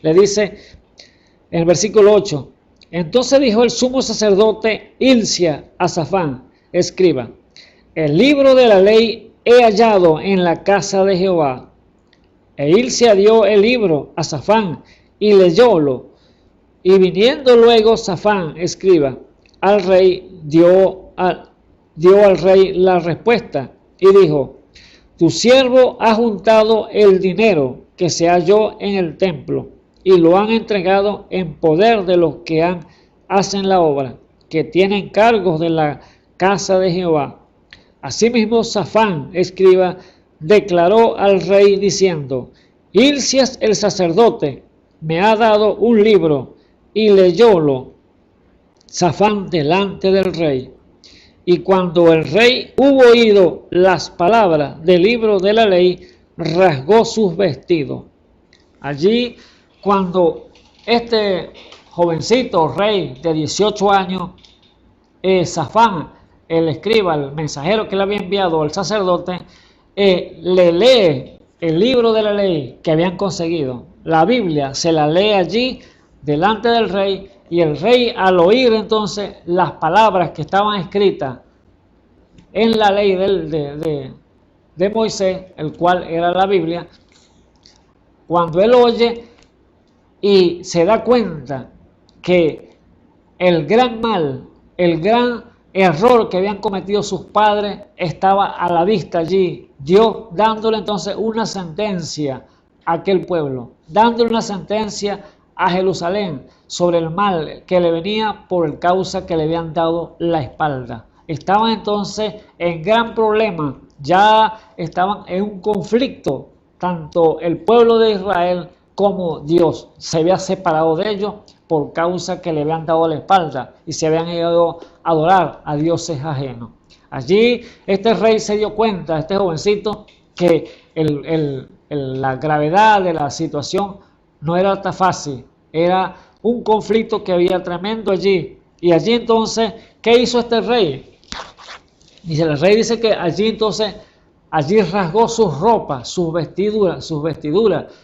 le dice en el versículo 8: entonces dijo el sumo sacerdote Hilcia a Safán, escriba, el libro de la ley he hallado en la casa de Jehová. E Hilcia dio el libro a Safán y leyólo. Y viniendo luego Safán, escriba, al rey, dio al rey la respuesta y dijo: tu siervo ha juntado el dinero que se halló en el templo y lo han entregado en poder de los que hacen la obra, que tienen cargos de la casa de Jehová. Asimismo Safán, escriba, declaró al rey diciendo: Hilcias el sacerdote me ha dado un libro, y leyólo Safán delante del rey. Y cuando el rey hubo oído las palabras del libro de la ley, rasgó sus vestidos. Allí, cuando este jovencito rey de 18 años, Safán, el escriba, el mensajero que le había enviado al sacerdote, le lee el libro de la ley que habían conseguido. La Biblia se la lee allí delante del rey, y el rey, al oír entonces las palabras que estaban escritas en la ley de Moisés, el cual era la Biblia, cuando él oye y se da cuenta que el gran mal, el gran error que habían cometido sus padres estaba a la vista allí, Dios dándole entonces una sentencia a aquel pueblo, dándole una sentencia a Jerusalén sobre el mal que le venía por causa que le habían dado la espalda. Estaban entonces en gran problema, ya estaban en un conflicto, tanto el pueblo de Israel como Dios se había separado de ellos por causa que le habían dado la espalda y se habían ido a adorar a dioses ajenos. Allí este rey se dio cuenta, este jovencito, que la gravedad de la situación no era tan fácil, era un conflicto que había tremendo allí. Y allí entonces, ¿qué hizo este rey? Dice, el rey dice que allí entonces, allí rasgó sus ropas, sus vestiduras,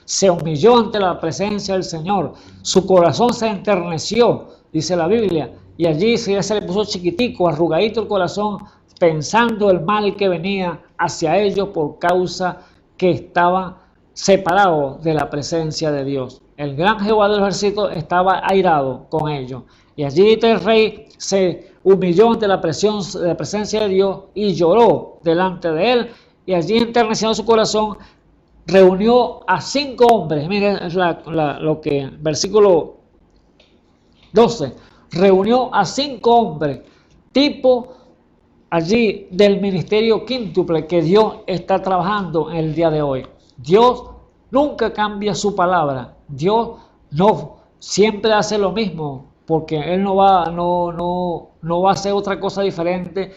se humilló ante la presencia del Señor, su corazón se enterneció, dice la Biblia, y allí se le puso chiquitico, arrugadito el corazón, pensando el mal que venía hacia ellos por causa que estaban separados de la presencia de Dios. El gran Jehová de los ejércitos estaba airado con ellos. Y allí el rey se humilló ante la presencia de Dios y lloró delante de él. Y allí, enterneciendo su corazón, reunió a 5 hombres. Miren lo que, versículo 12. Reunió a 5 hombres, tipo allí del ministerio quíntuple que Dios está trabajando en el día de hoy. Dios nunca cambia su palabra. Dios no siempre hace lo mismo, porque Él no va a hacer otra cosa diferente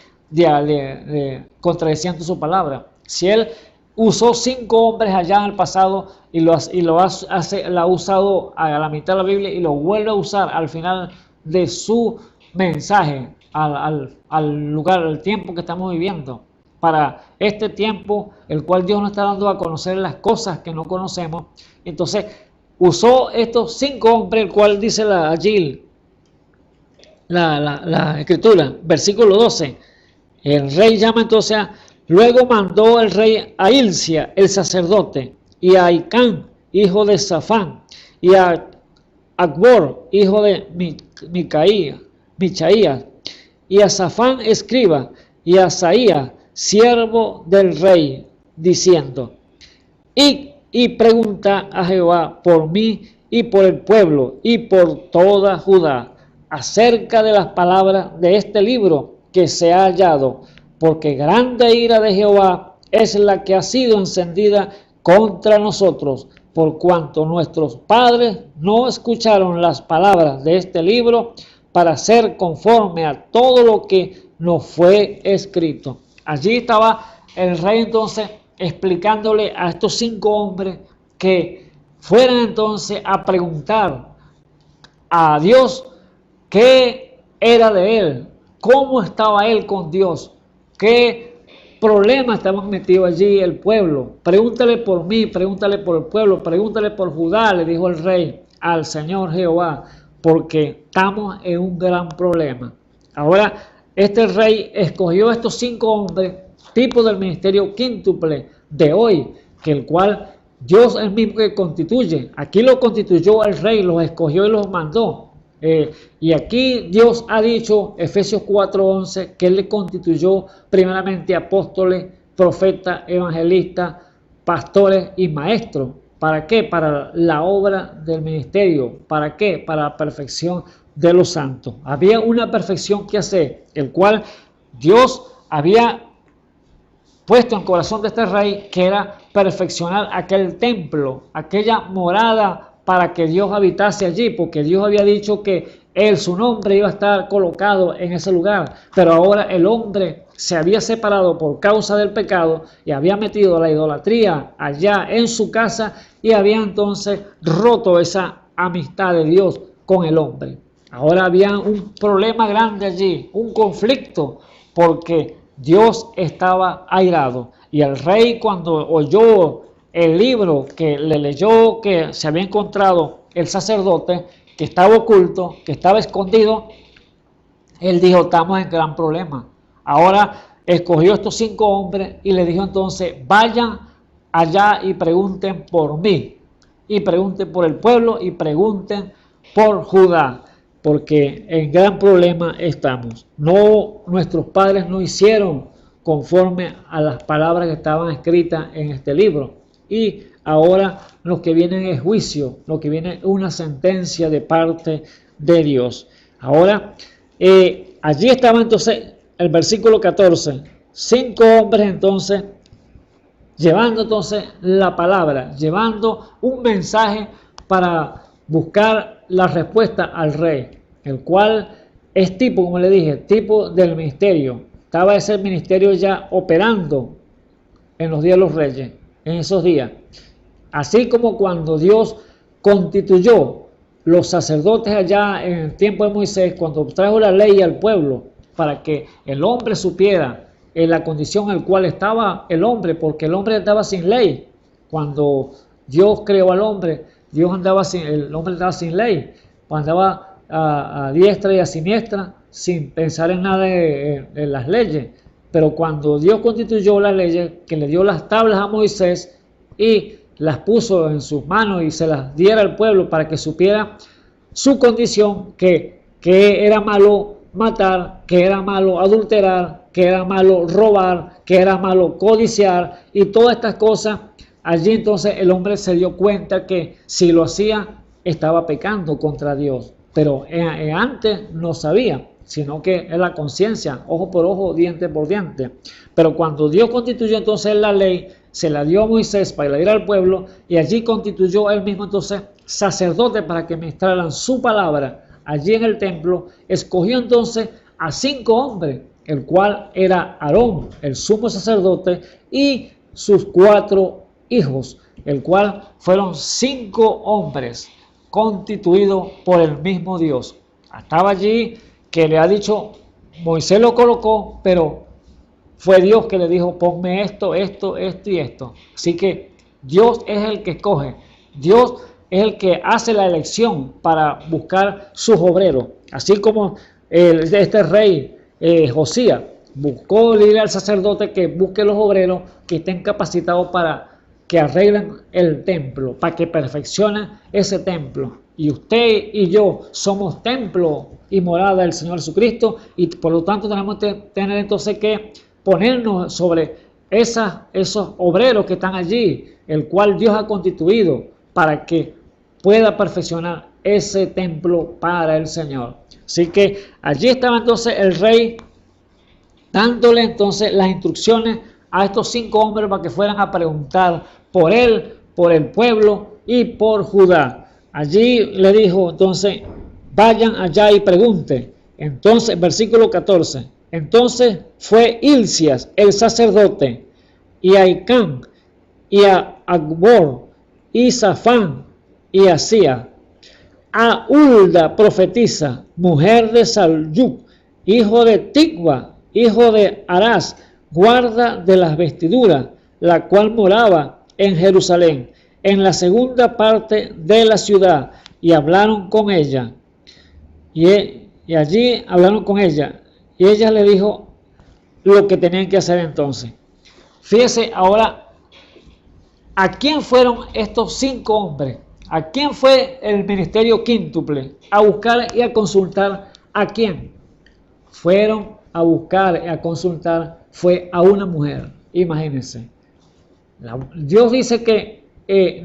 contradiciendo su palabra. Si Él usó 5 hombres allá en el pasado y lo ha usado a la mitad de la Biblia y lo vuelve a usar al final de su mensaje, al lugar, al tiempo que estamos viviendo, para este tiempo el cual Dios nos está dando a conocer las cosas que no conocemos. Entonces usó estos 5 hombres, el cual dice allí la escritura, versículo 12. El rey llama entonces luego mandó el rey a Hilcia, el sacerdote, y a Icán, hijo de Safán, y a Acbor, hijo de Michaías, y a Safán, escriba, y a Asaías, siervo del rey, diciendo: y pregunta a Jehová por mí y por el pueblo y por toda Judá acerca de las palabras de este libro que se ha hallado, porque grande ira de Jehová es la que ha sido encendida contra nosotros, por cuanto nuestros padres no escucharon las palabras de este libro para hacer conforme a todo lo que nos fue escrito. Allí estaba el rey entonces explicándole a estos 5 hombres que fueran entonces a preguntar a Dios qué era de él, cómo estaba él con Dios, qué problema estaba metido allí el pueblo. Pregúntale por mí, pregúntale por el pueblo, pregúntale por Judá, le dijo el rey al Señor Jehová, porque estamos en un gran problema. Ahora este rey escogió a estos 5 hombres, tipo del ministerio quíntuple de hoy, que el cual Dios es el mismo que constituye. Aquí lo constituyó el rey, los escogió y los mandó. Y aquí Dios ha dicho, Efesios 4:11, que Él le constituyó primeramente apóstoles, profetas, evangelistas, pastores y maestros. ¿Para qué? Para la obra del ministerio. ¿Para qué? Para la perfección de los santos. Había una perfección que hacer, el cual Dios había puesto en el corazón de este rey, que era perfeccionar aquel templo, aquella morada para que Dios habitase allí, porque Dios había dicho que Él, su nombre, iba a estar colocado en ese lugar. Pero ahora el hombre se había separado por causa del pecado y había metido la idolatría allá en su casa y había entonces roto esa amistad de Dios con el hombre. Ahora había un problema grande allí, un conflicto, porque Dios estaba airado. Y el rey, cuando oyó el libro que le leyó, que se había encontrado el sacerdote, que estaba oculto, que estaba escondido, él dijo: estamos en gran problema. Ahora escogió estos 5 hombres y le dijo entonces: vayan allá y pregunten por mí, y pregunten por el pueblo, y pregunten por Judá, porque en gran problema estamos. No, nuestros padres no hicieron conforme a las palabras que estaban escritas en este libro. Y ahora lo que viene es juicio, lo que viene es una sentencia de parte de Dios. Ahora, allí estaba entonces el versículo 14. 5 hombres entonces, llevando entonces la palabra, llevando un mensaje para buscar la respuesta al rey, el cual es tipo, como le dije, tipo del ministerio. Estaba ese ministerio ya operando en los días de los reyes, en esos días. Así como cuando Dios constituyó los sacerdotes allá en el tiempo de Moisés, cuando trajo la ley al pueblo, para que el hombre supiera en la condición en la cual estaba el hombre, porque el hombre estaba sin ley. Cuando Dios creó al hombre, el hombre andaba sin ley, andaba a diestra y a siniestra, sin pensar en nada de las leyes. Pero cuando Dios constituyó las leyes, que le dio las tablas a Moisés y las puso en sus manos y se las diera al pueblo para que supiera su condición, que era malo matar, que era malo adulterar, que era malo robar, que era malo codiciar y todas estas cosas. Allí entonces el hombre se dio cuenta que si lo hacía estaba pecando contra Dios, pero antes no sabía, sino que es la conciencia, ojo por ojo, diente por diente. Pero cuando Dios constituyó entonces la ley, se la dio a Moisés para que la diera al pueblo, y allí constituyó él mismo entonces sacerdote para que ministraran su palabra allí en el templo. Escogió entonces a 5 hombres, el cual era Aarón, el sumo sacerdote, y sus 4 hijos, el cual fueron 5 hombres constituidos por el mismo Dios. Estaba allí que le ha dicho, Moisés lo colocó, pero fue Dios que le dijo, ponme esto, esto, esto y esto. Así que Dios es el que escoge, Dios es el que hace la elección para buscar sus obreros. Así como este rey Josías buscó líder al sacerdote que busque los obreros que estén capacitados para que arreglen el templo, para que perfeccionen ese templo. Y usted y yo somos templo y morada del Señor Jesucristo, y por lo tanto tenemos que tener entonces que ponernos sobre esos obreros que están allí, el cual Dios ha constituido para que pueda perfeccionar ese templo para el Señor. Así que allí estaba entonces el rey dándole entonces las instrucciones a estos 5 hombres para que fueran a preguntar por él, por el pueblo y por Judá. Allí le dijo entonces, vayan allá y pregunten. Entonces, versículo 14, entonces fue Hilcias el sacerdote, y a Icán, y a Agbor, y Safán, y Asía, a Hulda profetisa, mujer de Salyuk, hijo de Tigba, hijo de Arás, guarda de las vestiduras, la cual moraba en Jerusalén, en la segunda parte de la ciudad, y hablaron con ella. Y allí hablaron con ella, y ella le dijo lo que tenían que hacer entonces. Fíjese ahora, ¿a quién fueron estos 5 hombres? ¿A quién fue el ministerio quíntuple? A buscar y a consultar. ¿A quién? Fueron a buscar y a consultar, fue a una mujer. Imagínense. Dios dice que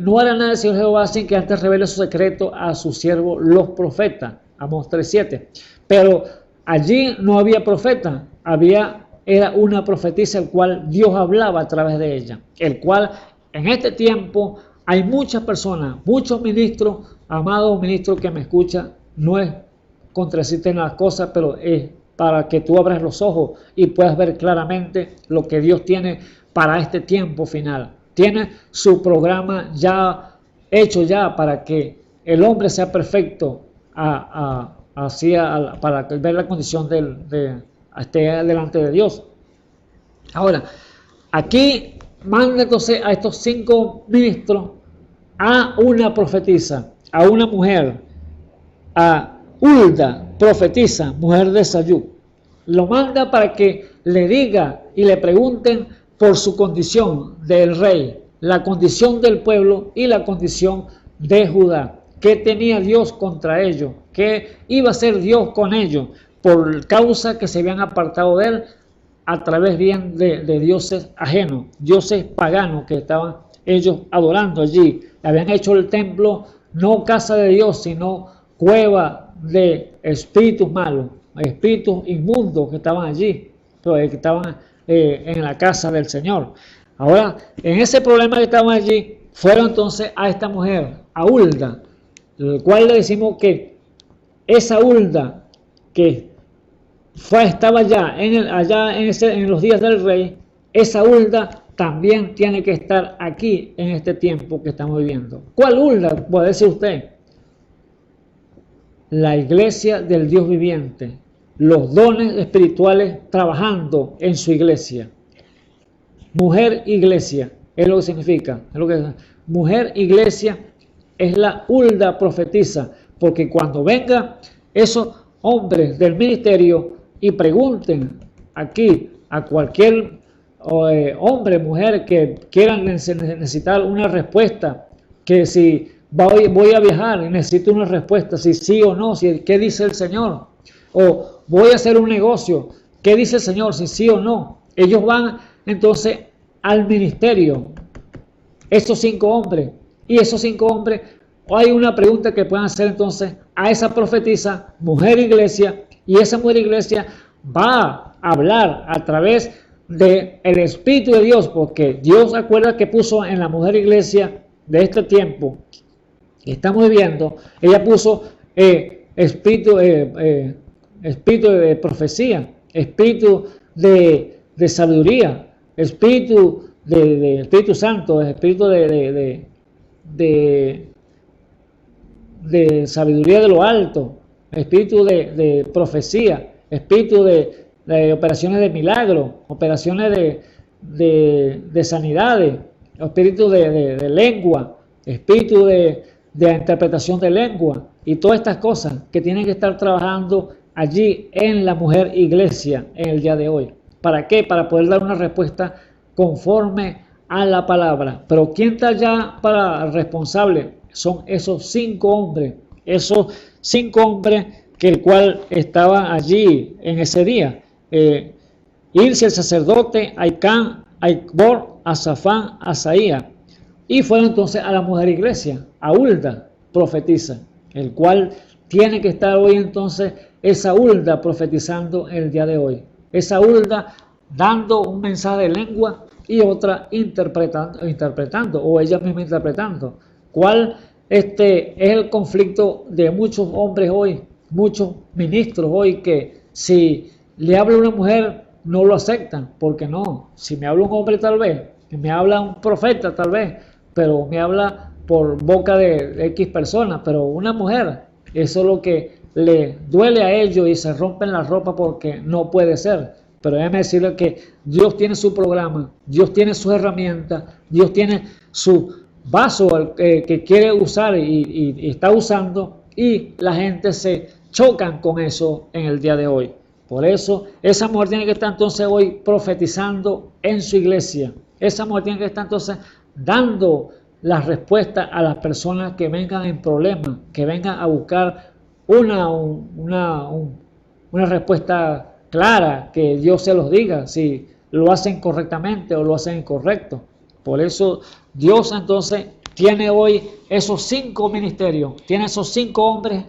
no hará nada el Señor Jehová sin que antes revele su secreto a sus siervos los profetas. Amós 3:7. Pero allí no había profeta, era una profetisa, el cual Dios hablaba a través de ella, el cual en este tiempo hay muchas personas, muchos ministros, amados ministros que me escuchan, no es contradecirte en las cosas, pero es para que tú abras los ojos y puedas ver claramente lo que Dios tiene para este tiempo final. Tiene su programa ya hecho ya para que el hombre sea perfecto para ver la condición de estar delante de Dios. Ahora, aquí manda entonces a estos 5 ministros, a una profetisa, a una mujer, a Hulda, profetisa, mujer de Salyuk. Lo manda para que le diga y le pregunten por su condición del rey, la condición del pueblo y la condición de Judá. ¿Qué tenía Dios contra ellos? ¿Qué iba a hacer Dios con ellos? Por causa que se habían apartado de él a través bien de dioses ajenos, dioses paganos que estaban ellos adorando allí. Habían hecho el templo no casa de Dios, sino cueva de espíritus malos, espíritus inmundos que estaban allí, que estaban en la casa del Señor. Ahora, en ese problema que estaban allí, fueron entonces a esta mujer, a Hulda, el cual le decimos que esa Hulda que estaba allá en los días del rey, esa Hulda también tiene que estar aquí en este tiempo que estamos viviendo. ¿Cuál Hulda puede decir usted? La iglesia del Dios viviente, los dones espirituales trabajando en su iglesia. Mujer iglesia es lo que significa. Mujer iglesia es la Hulda profetisa, porque cuando venga esos hombres del ministerio y pregunten aquí a cualquier hombre, mujer que quieran necesitar una respuesta, que si voy a viajar y necesito una respuesta, si sí o no, si qué dice el Señor, o voy a hacer un negocio, qué dice el Señor, si sí o no. Ellos van entonces al ministerio, esos 5 hombres, y esos 5 hombres, hay una pregunta que pueden hacer entonces a esa profetisa, mujer iglesia, y esa mujer iglesia va a hablar a través del Espíritu de Dios, porque Dios, acuerda que puso en la mujer iglesia de este tiempo que estamos viviendo, ella puso espíritu de profecía, espíritu de sabiduría, espíritu de Espíritu Santo, espíritu de sabiduría de lo alto, espíritu de profecía, espíritu de operaciones de milagro, operaciones de sanidades, espíritu de lengua, espíritu de interpretación de lengua y todas estas cosas que tienen que estar trabajando allí en la mujer iglesia en el día de hoy. ¿Para qué? Para poder dar una respuesta conforme a la palabra. Pero ¿quién está ya para responsable? Son esos 5 hombres, que el cual estaba allí en ese día. Irse el sacerdote, Aicán, Aicbor, Azafán, Asaía. Y fueron entonces a la mujer iglesia, a Hulda, profetiza, el cual tiene que estar hoy entonces esa Hulda profetizando el día de hoy. Esa Hulda dando un mensaje de lengua y otra interpretando o ella misma interpretando. ¿Cuál es el conflicto de muchos hombres hoy, muchos ministros hoy, que si le habla una mujer no lo aceptan? Porque no, si me habla un hombre tal vez, me habla un profeta tal vez, pero me habla por boca de X personas, pero una mujer, eso es lo que le duele a ellos y se rompen la ropa porque no puede ser. Pero déjeme decirle que Dios tiene su programa, Dios tiene sus herramientas, Dios tiene su vaso que quiere usar y está usando, y la gente se chocan con eso en el día de hoy. Por eso esa mujer tiene que estar entonces hoy profetizando en su iglesia. Esa mujer tiene que estar entonces dando la respuesta a las personas que vengan en problemas, que vengan a buscar una respuesta clara, que Dios se los diga si lo hacen correctamente o lo hacen incorrecto. Por eso Dios entonces tiene hoy esos 5 ministerios, tiene esos 5 hombres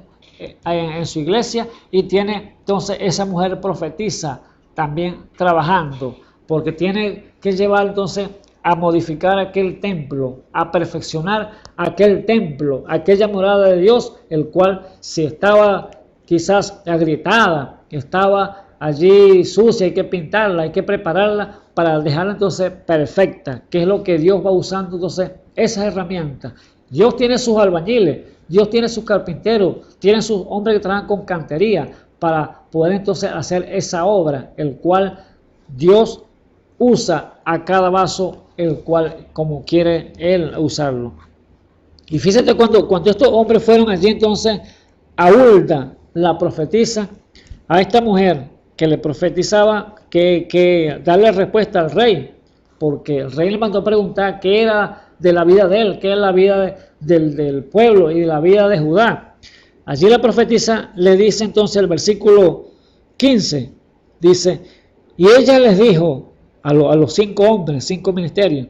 en su iglesia, y tiene entonces esa mujer profetiza también trabajando, porque tiene que llevar entonces a modificar aquel templo, a perfeccionar aquel templo, aquella morada de Dios, el cual si estaba quizás agrietada, estaba allí sucia, hay que pintarla, hay que prepararla para dejarla entonces perfecta, que es lo que Dios va usando entonces esas herramientas. Dios tiene sus albañiles, Dios tiene sus carpinteros, tiene sus hombres que trabajan con cantería para poder entonces hacer esa obra, el cual Dios usa a cada vaso, el cual como quiere Él usarlo. Y fíjate cuando estos hombres fueron allí entonces a Hulda, la profetisa, a esta mujer que le profetizaba que darle respuesta al rey, porque el rey le mandó a preguntar qué era de la vida de él, qué era la vida del pueblo y de la vida de Judá. Allí la profetisa le dice entonces el versículo 15, dice, y ella les dijo a los 5 hombres, 5 ministerios,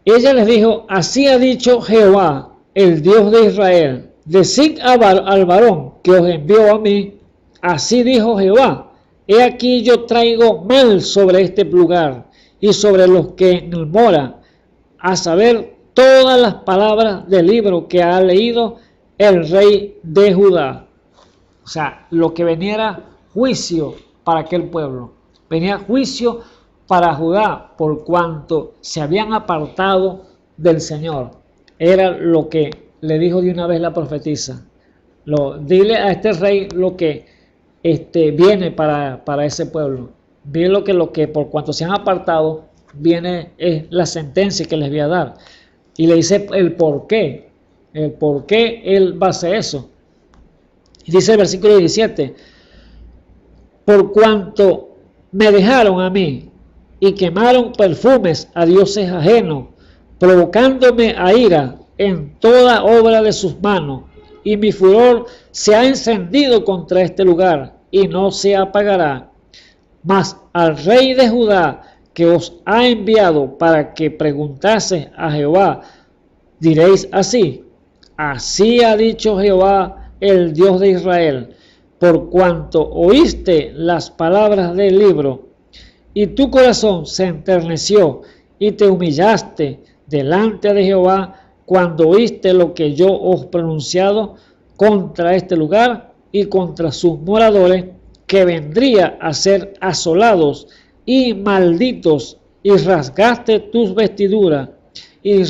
ella les dijo, así ha dicho Jehová, el Dios de Israel, decid al varón que os envió a mí, así dijo Jehová, he aquí yo traigo mal sobre este lugar y sobre los que en él moran, a saber todas las palabras del libro que ha leído el rey de Judá. O sea, lo que venía era juicio para aquel pueblo, venía juicio para Judá por cuanto se habían apartado del Señor. Era lo que le dijo de una vez la profetisa. Dile a este rey lo que viene para ese pueblo. Bien lo que por cuanto se han apartado, viene es la sentencia que les voy a dar. Y le dice el por qué él va a hacer eso. Y dice el versículo 17, por cuanto me dejaron a mí y quemaron perfumes a dioses ajenos, provocándome a ira en toda obra de sus manos, y mi furor se ha encendido contra este lugar y no se apagará. Mas al rey de Judá que os ha enviado para que preguntase a Jehová, diréis así, así ha dicho Jehová, el Dios de Israel, por cuanto oíste las palabras del libro y tu corazón se enterneció y te humillaste delante de Jehová cuando oíste lo que yo os pronunciado contra este lugar y contra sus moradores, que vendría a ser asolados y malditos, y rasgaste tus vestiduras, y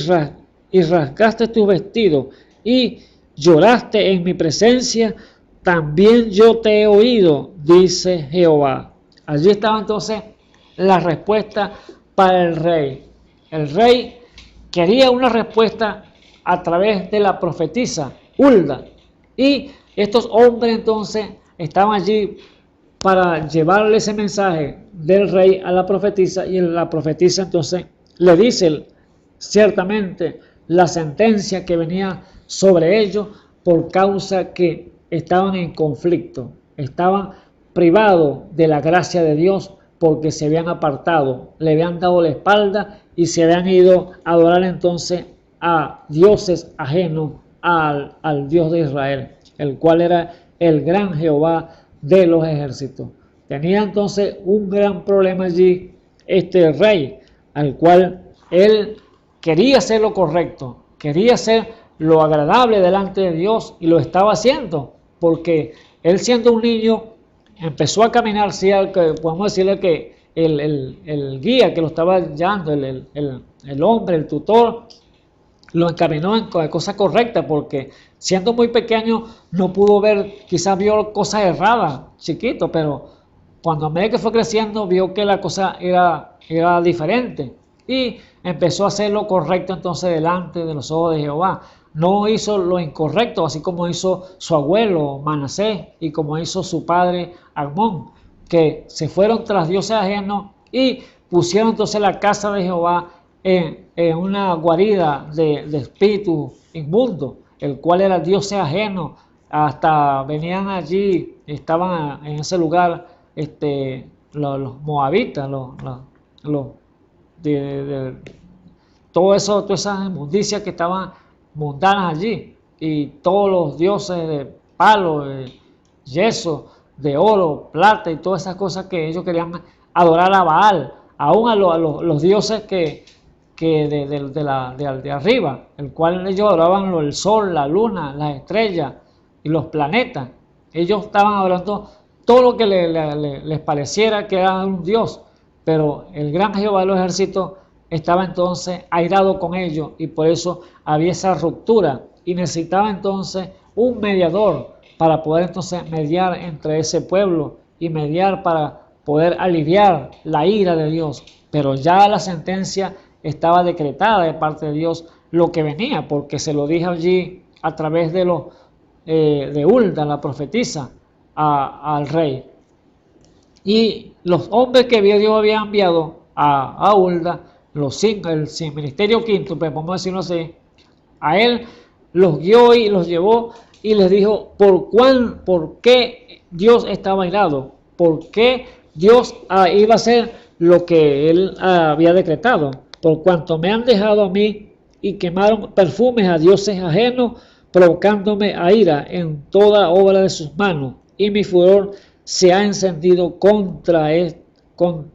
rasgaste tus vestidos, y lloraste en mi presencia, también yo te he oído, dice Jehová. Allí estaba entonces la respuesta para el rey. El rey quería una respuesta a través de la profetisa Hulda, y estos hombres entonces estaban allí para llevarle ese mensaje del rey a la profetisa, y la profetisa entonces le dice ciertamente la sentencia que venía sobre ellos por causa que estaban en conflicto, estaban privados de la gracia de Dios porque se habían apartado, le habían dado la espalda y se habían ido a adorar entonces a dioses ajenos al Dios de Israel, el cual era el gran Jehová de los ejércitos. Tenía entonces un gran problema allí este rey, al cual él quería hacer lo correcto, quería hacer lo agradable delante de Dios, y lo estaba haciendo, porque él, siendo un niño, empezó a caminar, sí, podemos decirle que el guía que lo estaba guiando, el hombre, el tutor, lo encaminó en cosas correctas, porque siendo muy pequeño no pudo ver, quizás vio cosas erradas, chiquito, pero cuando a medida que fue creciendo vio que la cosa era diferente, y empezó a hacer lo correcto entonces delante de los ojos de Jehová. No hizo lo incorrecto, así como hizo su abuelo Manasés y como hizo su padre Amón, que se fueron tras dioses ajenos y pusieron entonces la casa de Jehová en una guarida de espíritu inmundo, el cual era dioses ajeno. Hasta venían allí, estaban en ese lugar los moabitas, todas esas inmundicias que estaban mundanas allí, y todos los dioses de palo, de yeso, de oro, plata y todas esas cosas que ellos querían adorar a Baal, aún a los dioses que de arriba, el cual ellos adoraban el sol, la luna, las estrellas y los planetas. Ellos estaban adorando todo lo que les pareciera que era un dios, pero el gran Jehová de los ejércitos estaba entonces airado con ellos, y por eso había esa ruptura, y necesitaba entonces un mediador para poder entonces mediar entre ese pueblo y mediar para poder aliviar la ira de Dios. Pero ya la sentencia estaba decretada de parte de Dios lo que venía, porque se lo dijo allí a través de Hulda, la profetisa, al rey. Y los hombres que Dios había enviado a Hulda, el ministerio quíntuple, podemos decirlo así, a él los guió y los llevó y les dijo por qué Dios estaba airado, por qué Dios iba a hacer lo que él había decretado. Por cuanto me han dejado a mí y quemaron perfumes a dioses ajenos, provocándome a ira en toda obra de sus manos, y mi furor se ha encendido contra con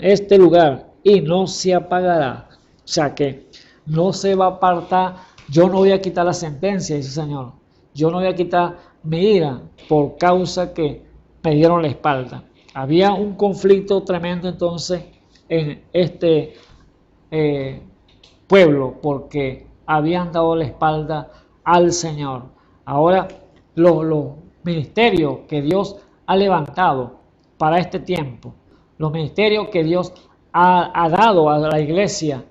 este lugar, y no se apagará. O sea que no se va a apartar. Yo no voy a quitar la sentencia, dice el Señor. Yo no voy a quitar mi ira por causa que me dieron la espalda. Había un conflicto tremendo entonces en este pueblo, porque habían dado la espalda al Señor. Ahora los ministerios que Dios ha levantado para este tiempo, los ministerios que Dios ha dado a la iglesia,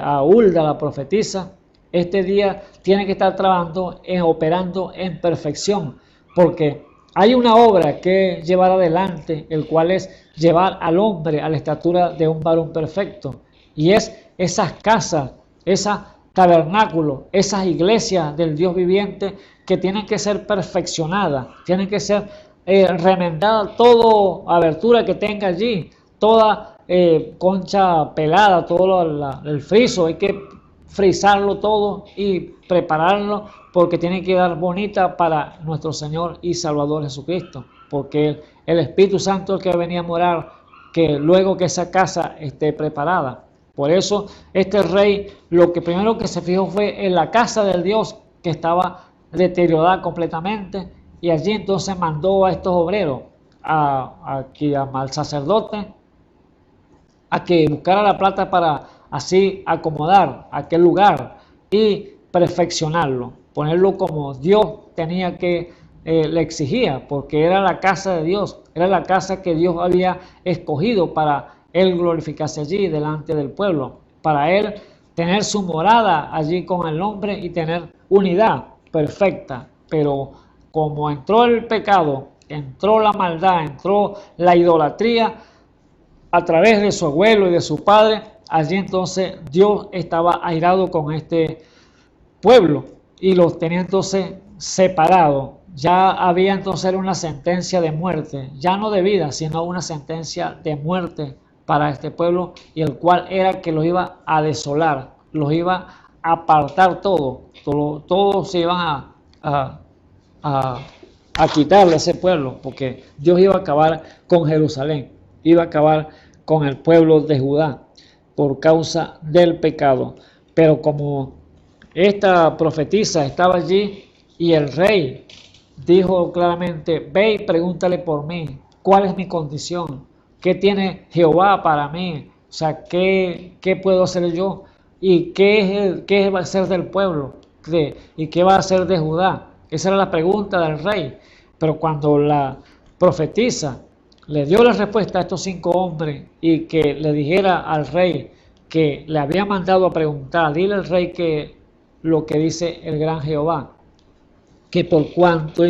a Hulda, la profetisa, este día tiene que estar trabajando, operando en perfección, porque hay una obra que llevar adelante, el cual es llevar al hombre a la estatura de un varón perfecto, y es esas casas, esos tabernáculos, esas iglesias del Dios viviente que tienen que ser perfeccionadas, tienen que ser remendadas, toda abertura que tenga allí, toda concha pelada, todo el friso, hay que frizarlo todo y prepararlo, porque tiene que quedar bonita para nuestro Señor y Salvador Jesucristo, porque el Espíritu Santo, el que venía a morar que luego que esa casa esté preparada. Por eso este rey lo que primero que se fijó fue en la casa del Dios que estaba deteriorada completamente, y allí entonces mandó a estos obreros, al sacerdote, a que buscara la plata para así acomodar aquel lugar y perfeccionarlo, ponerlo como Dios tenía que le exigía, porque era la casa de Dios, era la casa que Dios había escogido para él glorificarse allí delante del pueblo, para él tener su morada allí con el hombre y tener unidad perfecta. Pero como entró el pecado, entró la maldad, entró la idolatría a través de su abuelo y de su padre, allí entonces Dios estaba airado con este pueblo y los tenía entonces separados. Ya había entonces una sentencia de muerte, ya no de vida, sino una sentencia de muerte para este pueblo, y el cual era que los iba a desolar, los iba a apartar todos se iban a quitarle a ese pueblo, porque Dios iba a acabar con Jerusalén, iba a acabar con el pueblo de Judá por causa del pecado. Pero como esta profetisa estaba allí y el rey dijo claramente: ve y pregúntale por mí, ¿cuál es mi condición? ¿Qué tiene Jehová para mí? O sea, ¿qué puedo hacer yo? ¿Y qué va a ser del pueblo? ¿Y qué va a ser de Judá? Esa era la pregunta del rey. Pero cuando la profetisa le dio la respuesta a estos 5 hombres y que le dijera al rey que le había mandado a preguntar, dile al rey que lo que dice el gran Jehová, que por cuanto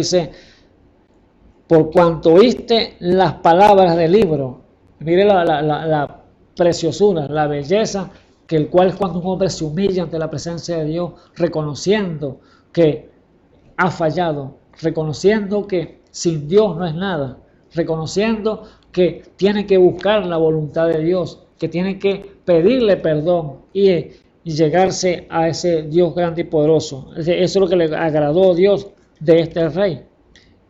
oíste las palabras del libro. Mire la preciosura, la belleza, que el cual es cuando un hombre se humilla ante la presencia de Dios, reconociendo que ha fallado, reconociendo que sin Dios no es nada, reconociendo que tiene que buscar la voluntad de Dios, que tiene que pedirle perdón y llegarse a ese Dios grande y poderoso. Eso es lo que le agradó a Dios de este rey.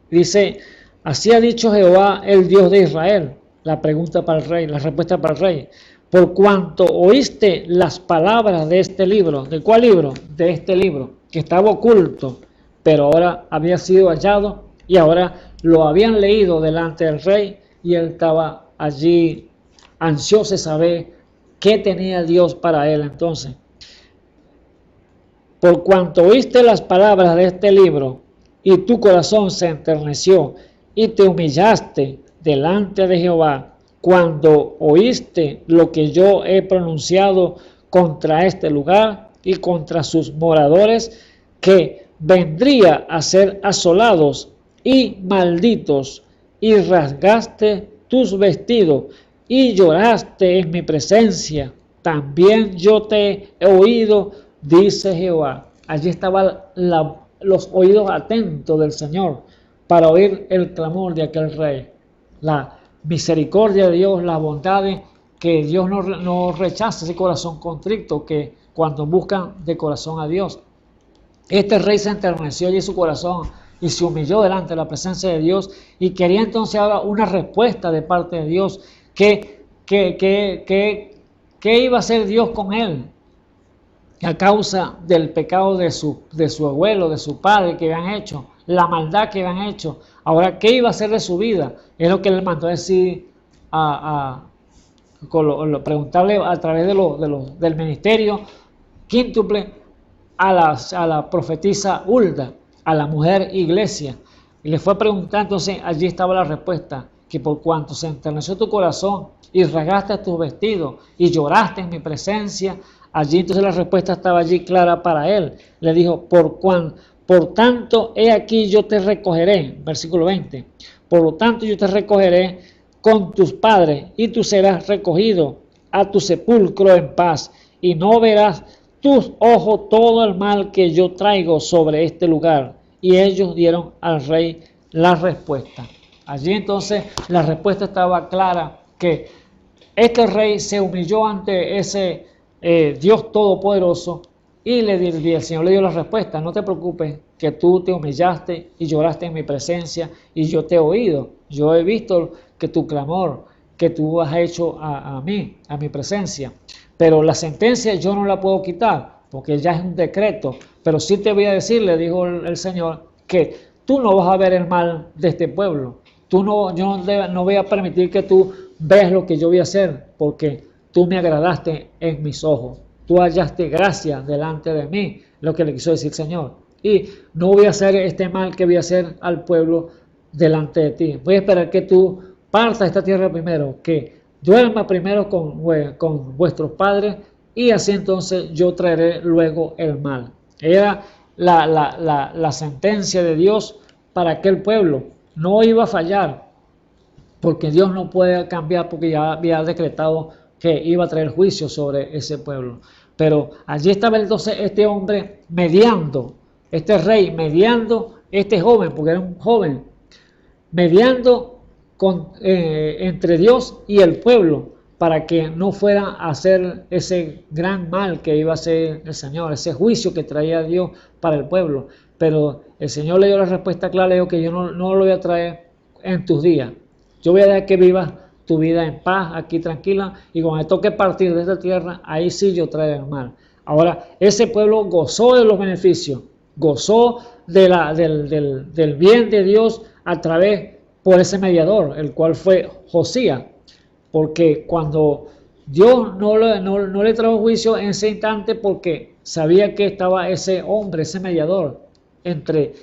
Dice: así ha dicho Jehová, el Dios de Israel. La pregunta para el rey, la respuesta para el rey: por cuanto oíste las palabras de este libro. ¿De cuál libro? De este libro, que estaba oculto, pero ahora había sido hallado, y ahora lo habían leído delante del rey, y él estaba allí ansioso de saber qué tenía Dios para él. Entonces, por cuanto oíste las palabras de este libro, y tu corazón se enterneció, y te humillaste delante de Jehová, cuando oíste lo que yo he pronunciado contra este lugar y contra sus moradores, que vendría a ser asolados y malditos, y rasgaste tus vestidos y lloraste en mi presencia, también yo te he oído, dice Jehová. Allí estaban los oídos atentos del Señor para oír el clamor de aquel rey. La misericordia de Dios, la bondad, que Dios no rechaza ese corazón contrito, que cuando buscan de corazón a Dios. Este rey se enterneció allí su corazón y se humilló delante de la presencia de Dios, y quería entonces ahora una respuesta de parte de Dios. ¿Qué iba a hacer Dios con él? A causa del pecado de su abuelo, de su padre que habían hecho, la maldad que habían hecho. Ahora, ¿qué iba a hacer de su vida? Es lo que le mandó a decir, preguntarle a través del ministerio quíntuple a la profetisa Hulda, a la mujer iglesia. Y le fue a preguntar, entonces allí estaba la respuesta: que por cuanto se enterneció tu corazón y rasgaste tus vestidos y lloraste en mi presencia. Allí entonces la respuesta estaba allí clara para él. Le dijo: por tanto, he aquí yo te recogeré, versículo 20, por lo tanto yo te recogeré con tus padres, y tú serás recogido a tu sepulcro en paz, y no verás tus ojos todo el mal que yo traigo sobre este lugar. Y ellos dieron al rey la respuesta. Allí entonces la respuesta estaba clara, que este rey se humilló ante ese Dios todopoderoso, y el Señor le dio la respuesta: no te preocupes, que tú te humillaste y lloraste en mi presencia, y yo te he oído, yo he visto que tu clamor, que tú has hecho a mí, a mi presencia. Pero la sentencia yo no la puedo quitar, porque ya es un decreto. Pero sí te voy a decir, le dijo el Señor, que tú no vas a ver el mal de este pueblo. Yo no voy a permitir que tú veas lo que yo voy a hacer, porque tú me agradaste en mis ojos. Tú hallaste gracia delante de mí, lo que le quiso decir el Señor. Y no voy a hacer este mal que voy a hacer al pueblo delante de ti. Voy a esperar que tú partas de esta tierra primero, que duerma primero con vuestros padres, y así entonces yo traeré luego el mal. Era la sentencia de Dios para aquel pueblo. No iba a fallar, porque Dios no puede cambiar, porque ya había decretado que iba a traer juicio sobre ese pueblo. Pero allí estaba entonces este hombre mediando, este rey mediando, este joven, porque era un joven, mediando entre Dios y el pueblo, para que no fuera a hacer ese gran mal que iba a hacer el Señor, ese juicio que traía Dios para el pueblo. Pero el Señor le dio la respuesta clara, le dijo que yo no lo voy a traer en tus días. Yo voy a dejar que vivas tu vida en paz, aquí tranquila, y cuando me toque partir de esta tierra, ahí sí yo traeré el mal. Ahora, ese pueblo gozó de los beneficios, gozó del bien de Dios a través por ese mediador, el cual fue Josías, porque cuando Dios no le trajo juicio en ese instante, porque sabía que estaba ese hombre, ese mediador entre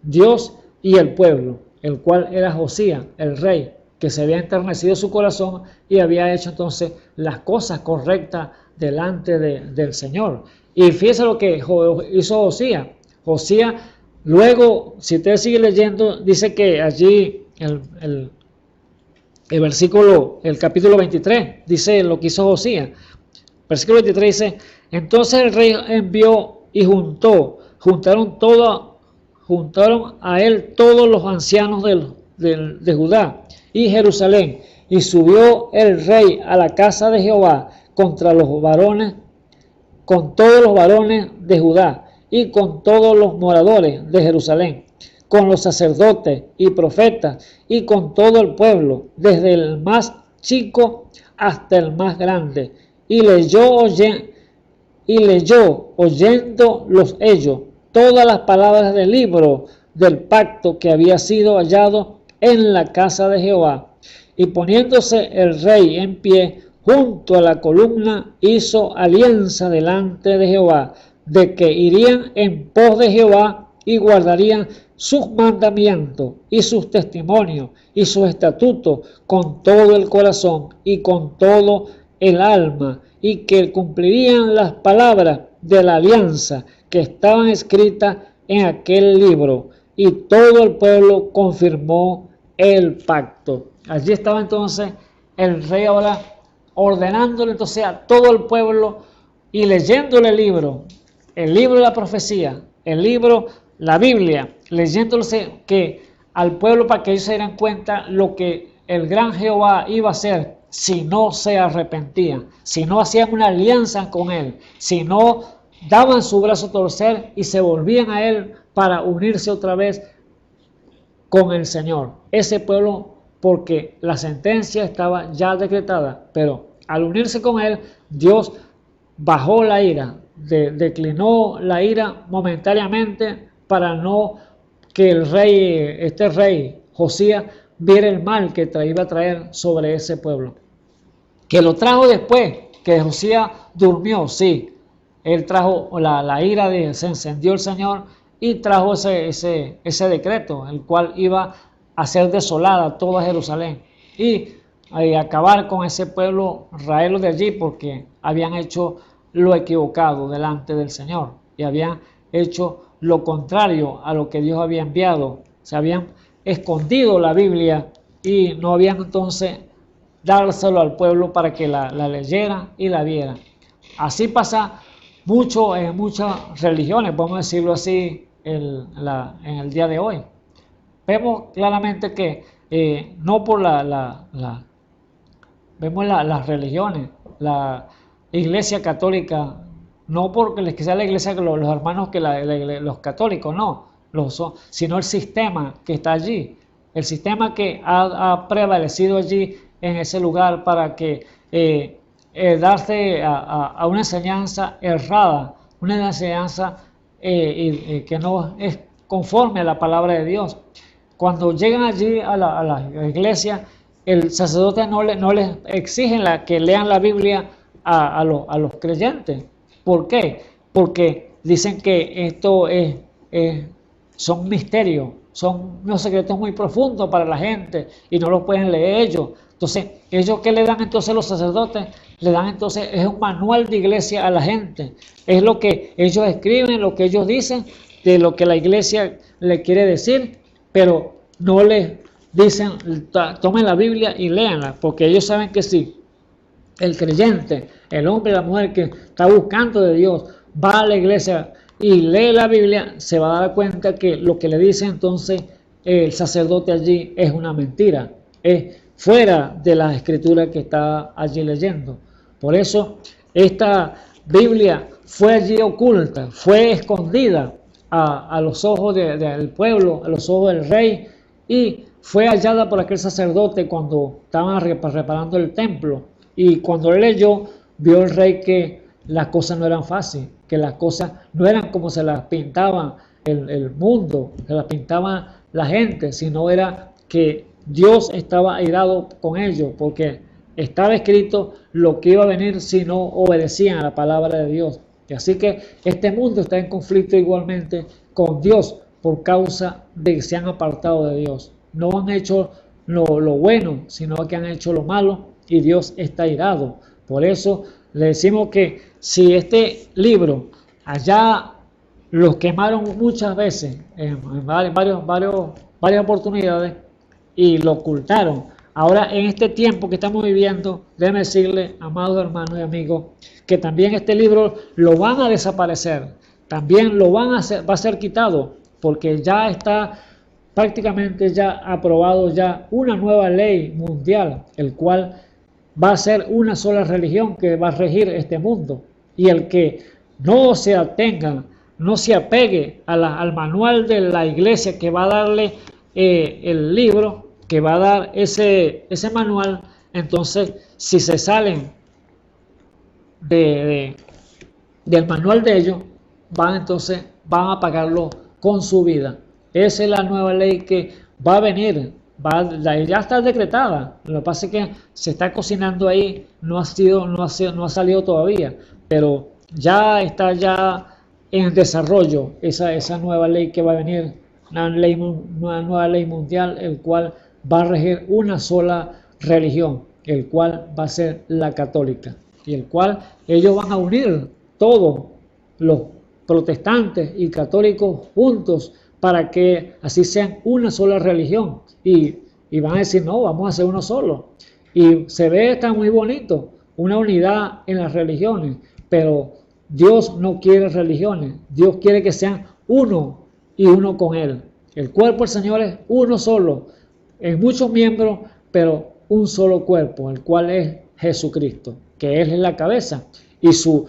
Dios y el pueblo, el cual era Josías, el rey, que se había enternecido su corazón y había hecho entonces las cosas correctas delante del Señor. Y fíjese lo que hizo Josías. Josías, luego, si usted sigue leyendo, dice que allí el versículo, el capítulo 23, dice lo que hizo Josías. Versículo 23 dice: entonces el rey envió y juntaron a él todos los ancianos de Judá y Jerusalén, y subió el rey a la casa de Jehová con todos los varones de Judá y con todos los moradores de Jerusalén, con los sacerdotes y profetas y con todo el pueblo, desde el más chico hasta el más grande, y leyó oyendo ellos todas las palabras del libro del pacto que había sido hallado en la casa de Jehová. Y poniéndose el rey en pie junto a la columna, hizo alianza delante de Jehová, de que irían en pos de Jehová y guardarían sus mandamientos y sus testimonios y sus estatutos con todo el corazón y con todo el alma, y que cumplirían las palabras de la alianza que estaban escritas en aquel libro. Y todo el pueblo confirmó el pacto. Allí estaba entonces el rey ahora ordenándole entonces a todo el pueblo y leyéndole el libro de la profecía, el libro, la Biblia, leyéndole que al pueblo, para que ellos se dieran cuenta lo que el gran Jehová iba a hacer si no se arrepentían, si no hacían una alianza con él, si no daban su brazo a torcer y se volvían a él para unirse otra vez con el Señor. Ese pueblo, porque la sentencia estaba ya decretada, pero al unirse con él, Dios bajó la ira, declinó la ira momentáneamente, para no que este rey Josías viera el mal que iba a traer sobre ese pueblo. Que lo trajo después, que Josías durmió, sí. Él trajo la ira, se encendió el Señor y trajo ese decreto, el cual iba a hacer desolada toda Jerusalén y acabar con ese pueblo, raerlo de allí, porque habían hecho lo equivocado delante del Señor y habían hecho lo contrario a lo que Dios había enviado. Se habían escondido la Biblia y no habían entonces dárselo al pueblo para que la leyera y la viera. Así pasa mucho en muchas religiones, podemos decirlo así, en el día de hoy. Vemos claramente que no por vemos las religiones, la Iglesia Católica, no porque sea la iglesia que los hermanos que los católicos, no, sino el sistema que está allí, el sistema que ha prevalecido allí en ese lugar para que darse a una enseñanza errada, una enseñanza que no es conforme a la palabra de Dios. Cuando llegan allí a la iglesia, el sacerdote no les exige que lean la Biblia a los creyentes. ¿Por qué? Porque dicen que esto son misterios, son unos secretos muy profundos para la gente y no los pueden leer ellos. Entonces, ¿ellos qué le dan entonces los sacerdotes? Le dan entonces, es un manual de iglesia a la gente. Es lo que ellos escriben, lo que ellos dicen, de lo que la iglesia le quiere decir, pero no les dicen, tomen la Biblia y léanla, porque ellos saben que si el creyente, el hombre y la mujer que está buscando de Dios, va a la iglesia y lee la Biblia, se va a dar cuenta que lo que le dice entonces el sacerdote allí es una mentira, es fuera de la escritura que está allí leyendo. Por eso esta Biblia fue allí oculta, fue escondida a los ojos del pueblo, a los ojos del rey, y fue hallada por aquel sacerdote cuando estaban reparando el templo. Y cuando él leyó, vio el rey que las cosas no eran fáciles, que las cosas no eran como se las pintaban el mundo, se las pintaba la gente, sino era que Dios estaba airado con ellos, porque estaba escrito lo que iba a venir si no obedecían a la palabra de Dios. Y así que este mundo está en conflicto igualmente con Dios por causa de que se han apartado de Dios. No han hecho lo bueno, sino que han hecho lo malo y Dios está airado. Por eso le decimos que si este libro allá los quemaron muchas veces, en varias oportunidades, y lo ocultaron. Ahora, en este tiempo que estamos viviendo, déjenme decirle, amados hermanos y amigos, que también este libro lo van a desaparecer, también va a ser quitado, porque ya está prácticamente ya aprobado ya una nueva ley mundial, el cual va a ser una sola religión que va a regir este mundo. Y el que no se atenga, no se apegue al manual de la iglesia que va a darle el libro, que va a dar ese manual, entonces si se salen del manual de ellos, van a pagarlo con su vida. Esa es la nueva ley que va a venir, ya está decretada. Lo que pasa es que se está cocinando ahí, no ha salido todavía, pero ya está en desarrollo esa nueva ley que va a venir, una nueva ley mundial, el cual va a regir una sola religión, el cual va a ser la católica, y el cual ellos van a unir todos los protestantes y católicos juntos para que así sean una sola religión, y van a decir, no, vamos a hacer uno solo, y está muy bonito, una unidad en las religiones, pero Dios no quiere religiones, Dios quiere que sean uno y uno con Él. El cuerpo del Señor es uno solo, en muchos miembros, pero un solo cuerpo, el cual es Jesucristo, que Él es la cabeza, y su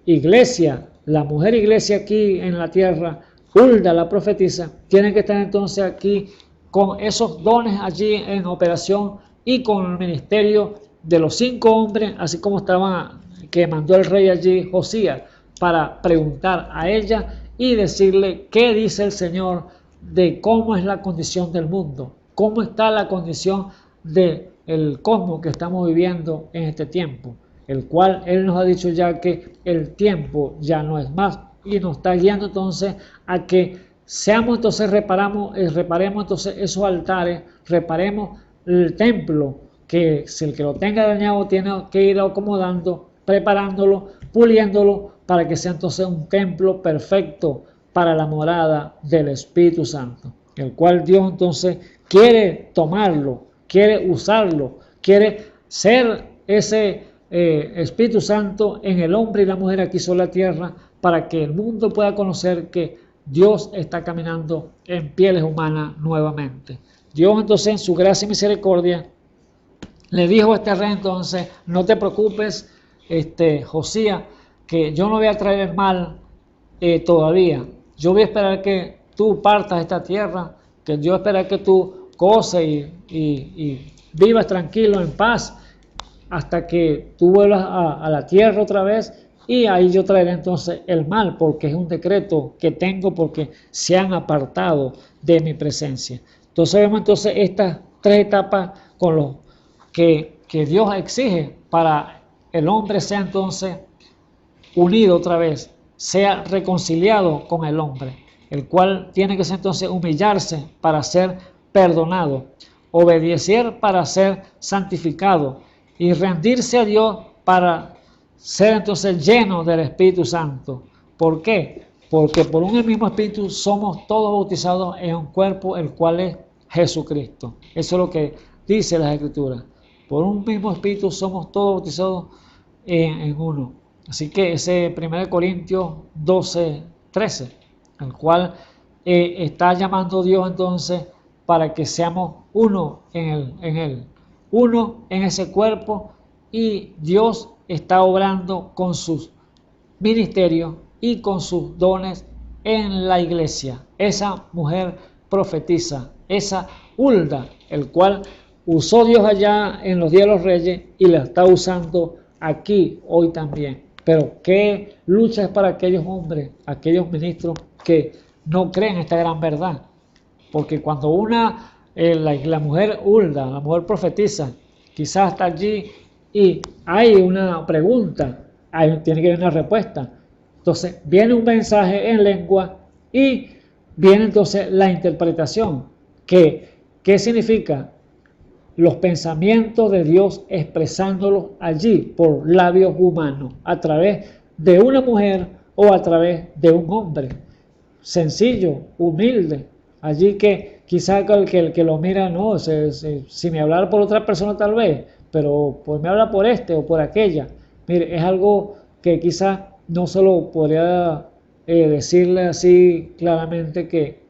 iglesia, la mujer iglesia aquí en la tierra, Hulda, la profetisa, tiene que estar entonces aquí con esos dones allí en operación y con el ministerio de los 5 hombres, así como que mandó el rey allí, Josías, para preguntar a ella y decirle qué dice el Señor de cómo es la condición del mundo, cómo está la condición del cosmos que estamos viviendo en este tiempo, el cual Él nos ha dicho ya que el tiempo ya no es más, y nos está guiando entonces a que reparemos entonces esos altares, reparemos el templo, que si el que lo tenga dañado tiene que ir acomodando, preparándolo, puliéndolo, para que sea entonces un templo perfecto para la morada del Espíritu Santo, el cual Dios entonces quiere tomarlo, quiere usarlo, quiere ser ese Espíritu Santo en el hombre y la mujer aquí sobre la tierra, para que el mundo pueda conocer que Dios está caminando en pieles humanas nuevamente. Dios entonces en su gracia y misericordia le dijo a este rey entonces, no te preocupes, Josías, que yo no voy a traer el mal todavía. Yo voy a esperar que tú partas de esta tierra, que yo voy a esperar que tú coces y vivas tranquilo, en paz, hasta que tú vuelvas a la tierra otra vez, y ahí yo traeré entonces el mal, porque es un decreto que tengo, porque se han apartado de mi presencia. Entonces vemos entonces estas tres etapas con los que Dios exige para el hombre sea entonces unido otra vez, sea reconciliado con el hombre, el cual tiene que ser entonces humillarse para ser perdonado, obedecer para ser santificado y rendirse a Dios para ser entonces lleno del Espíritu Santo. ¿Por qué? Porque por un mismo Espíritu somos todos bautizados en un cuerpo, el cual es Jesucristo. Eso es lo que dice las Escrituras. Por un mismo Espíritu somos todos bautizados en uno. Así que ese 1 Corintios 12:13, el cual está llamando Dios entonces para que seamos uno en él, uno en ese cuerpo, y Dios está obrando con sus ministerios y con sus dones en la iglesia. Esa mujer profetiza, esa Hulda, el cual usó Dios allá en los días de los reyes y la está usando aquí hoy también. Pero qué lucha es para aquellos hombres, aquellos ministros que no creen esta gran verdad. Porque cuando la mujer Hulda, la mujer profetiza, quizás está allí y hay una pregunta, tiene que haber una respuesta. Entonces viene un mensaje en lengua y viene entonces la interpretación. ¿Qué significa? Los pensamientos de Dios expresándolos allí por labios humanos, a través de una mujer o a través de un hombre. Sencillo, humilde. Allí que quizás el que lo mira, no, si me hablara por otra persona tal vez, pero pues me habla por este o por aquella. Mire, es algo que quizás no se lo podría decirle así claramente, que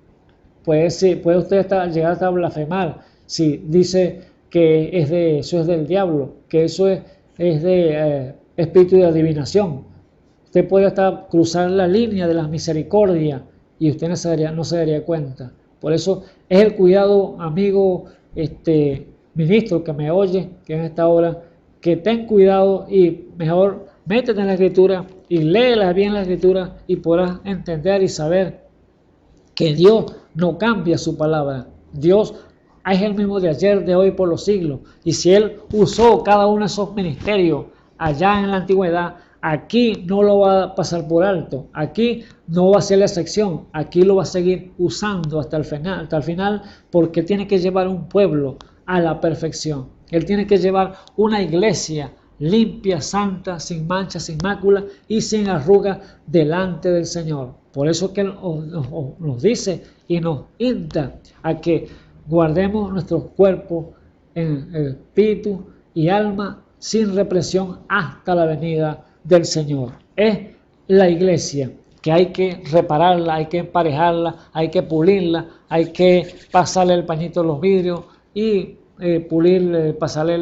puede usted llegar hasta blasfemar si dice que eso es del diablo, que eso es de espíritu de adivinación. Usted puede hasta cruzar la línea de la misericordia y usted no se daría cuenta. Por eso es el cuidado, amigo ministro que me oye, que en esta hora, que ten cuidado y mejor métete en la Escritura y léela bien la Escritura y podrás entender y saber que Dios no cambia su palabra. Dios es el mismo de ayer, de hoy, por los siglos. Y si Él usó cada uno de esos ministerios allá en la antigüedad, aquí no lo va a pasar por alto. Aquí no va a ser la excepción. Aquí lo va a seguir usando hasta el final, porque tiene que llevar un pueblo a la perfección. Él tiene que llevar una iglesia limpia, santa, sin mancha, sin mácula y sin arruga delante del Señor. Por eso que nos dice y nos insta a que guardemos nuestros cuerpos en el espíritu y alma sin represión hasta la venida del Señor. Es la iglesia que hay que repararla, hay que emparejarla, hay que pulirla, hay que pasarle el pañito a los vidrios y pasarle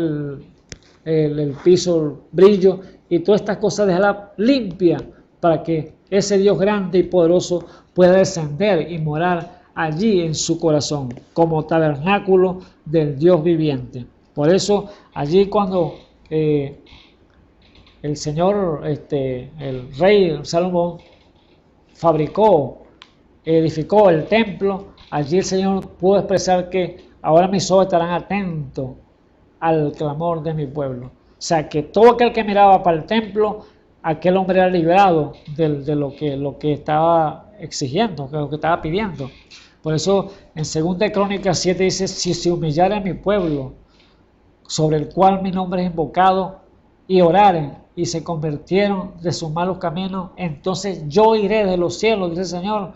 el piso, el brillo y todas estas cosas, dejarla limpia para que ese Dios grande y poderoso pueda descender y morar allí en su corazón, como tabernáculo del Dios viviente. Por eso, allí cuando el Señor, el rey Salomón, edificó el templo, allí el Señor pudo expresar que ahora mis ojos estarán atentos al clamor de mi pueblo. O sea, que todo aquel que miraba para el templo, aquel hombre era liberado de lo que estaba exigiendo, de lo que estaba pidiendo. Por eso en 2 Crónicas 7 dice: si se humillare mi pueblo, sobre el cual mi nombre es invocado, y oraren y se convirtieron de sus malos caminos, entonces yo iré de los cielos, dice el Señor,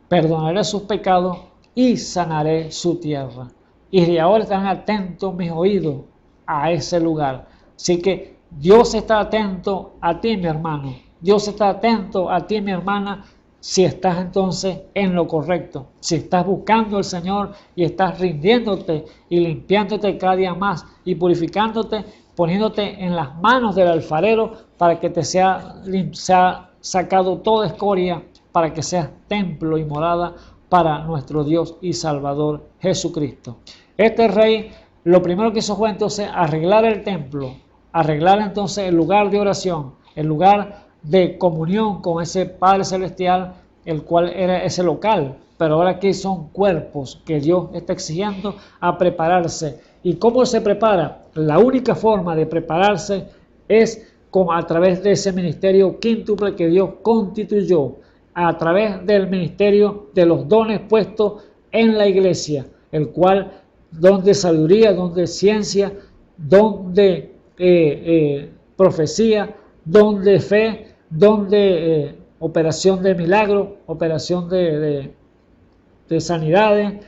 perdonaré sus pecados y sanaré su tierra. Y de ahora están atentos mis oídos a ese lugar. Así que Dios está atento a ti, mi hermano. Dios está atento a ti, mi hermana, si estás entonces en lo correcto, si estás buscando al Señor y estás rindiéndote y limpiándote cada día más y purificándote, poniéndote en las manos del alfarero para que te sea sacado toda escoria, para que seas templo y morada para nuestro Dios y Salvador Jesucristo. Este rey lo primero que hizo fue entonces arreglar el templo, arreglar entonces el lugar de oración, el lugar de comunión con ese Padre Celestial, el cual era ese local. Pero ahora aquí son cuerpos que Dios está exigiendo a prepararse. ¿Y cómo se prepara? La única forma de prepararse es a través de ese ministerio quíntuple que Dios constituyó, a través del ministerio de los dones puestos en la iglesia, el cual don de sabiduría, don de ciencia, don de profecía, don de fe, don de operación de milagros, operación de sanidades,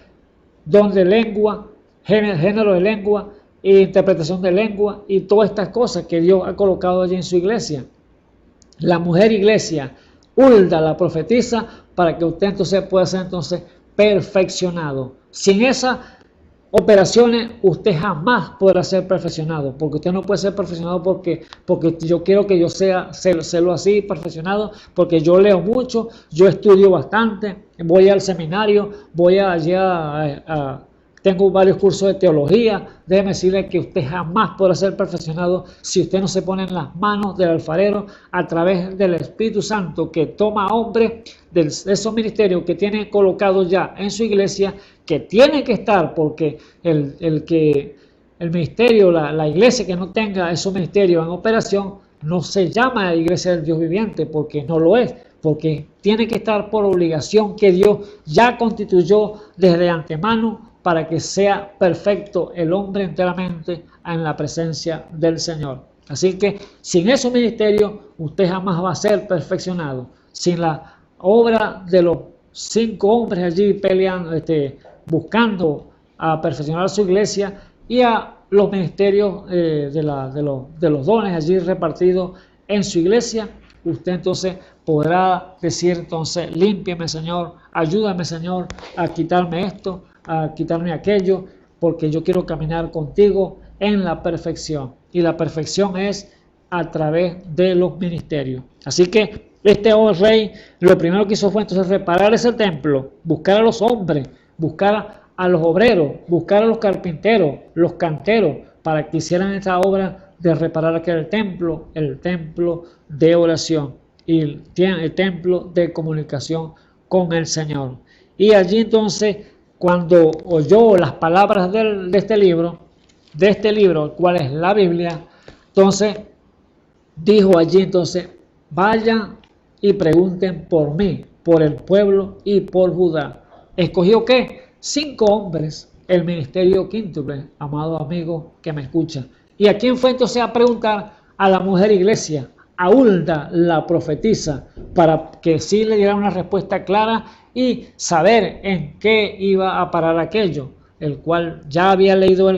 don de lengua, género de lengua, interpretación de lengua y todas estas cosas que Dios ha colocado allí en su iglesia. La mujer iglesia, Hulda, la profetiza, para que usted entonces pueda ser entonces perfeccionado. Sin esas operaciones usted jamás podrá ser perfeccionado, porque usted no puede ser perfeccionado porque yo quiero que yo sea así perfeccionado, porque yo leo mucho, yo estudio bastante, voy al seminario, voy allá tengo varios cursos de teología. Déjeme decirle que usted jamás podrá ser perfeccionado si usted no se pone en las manos del alfarero a través del Espíritu Santo, que toma hombres de esos ministerios que tiene colocados ya en su iglesia, que tiene que estar, porque el ministerio, la iglesia que no tenga esos ministerios en operación, no se llama iglesia del Dios viviente, porque no lo es, porque tiene que estar por obligación que Dios ya constituyó desde antemano, para que sea perfecto el hombre enteramente en la presencia del Señor. Así que sin esos ministerios usted jamás va a ser perfeccionado. Sin la obra de los 5 hombres allí peleando, buscando a perfeccionar su iglesia, y a los ministerios de los dones allí repartidos en su iglesia, usted entonces podrá decir entonces: límpiame, Señor, ayúdame, Señor, a quitarme esto, a quitarme aquello, porque yo quiero caminar contigo en la perfección. Y la perfección es a través de los ministerios. Así que este rey lo primero que hizo fue entonces reparar ese templo, buscar a los hombres, buscar a los obreros, buscar a los carpinteros, los canteros, para que hicieran esta obra de reparar aquel templo, el templo de oración y el templo de comunicación con el Señor. Y allí entonces, cuando oyó las palabras de este libro, el cual es la Biblia, entonces dijo allí entonces: vayan y pregunten por mí, por el pueblo y por Judá. ¿Escogió qué? 5 hombres, el ministerio quíntuple, amado amigo que me escucha. ¿Y a quién fue entonces a preguntar? A la mujer iglesia, a Hulda, la profetisa, para que sí le diera una respuesta clara y saber en qué iba a parar aquello, el cual ya había leído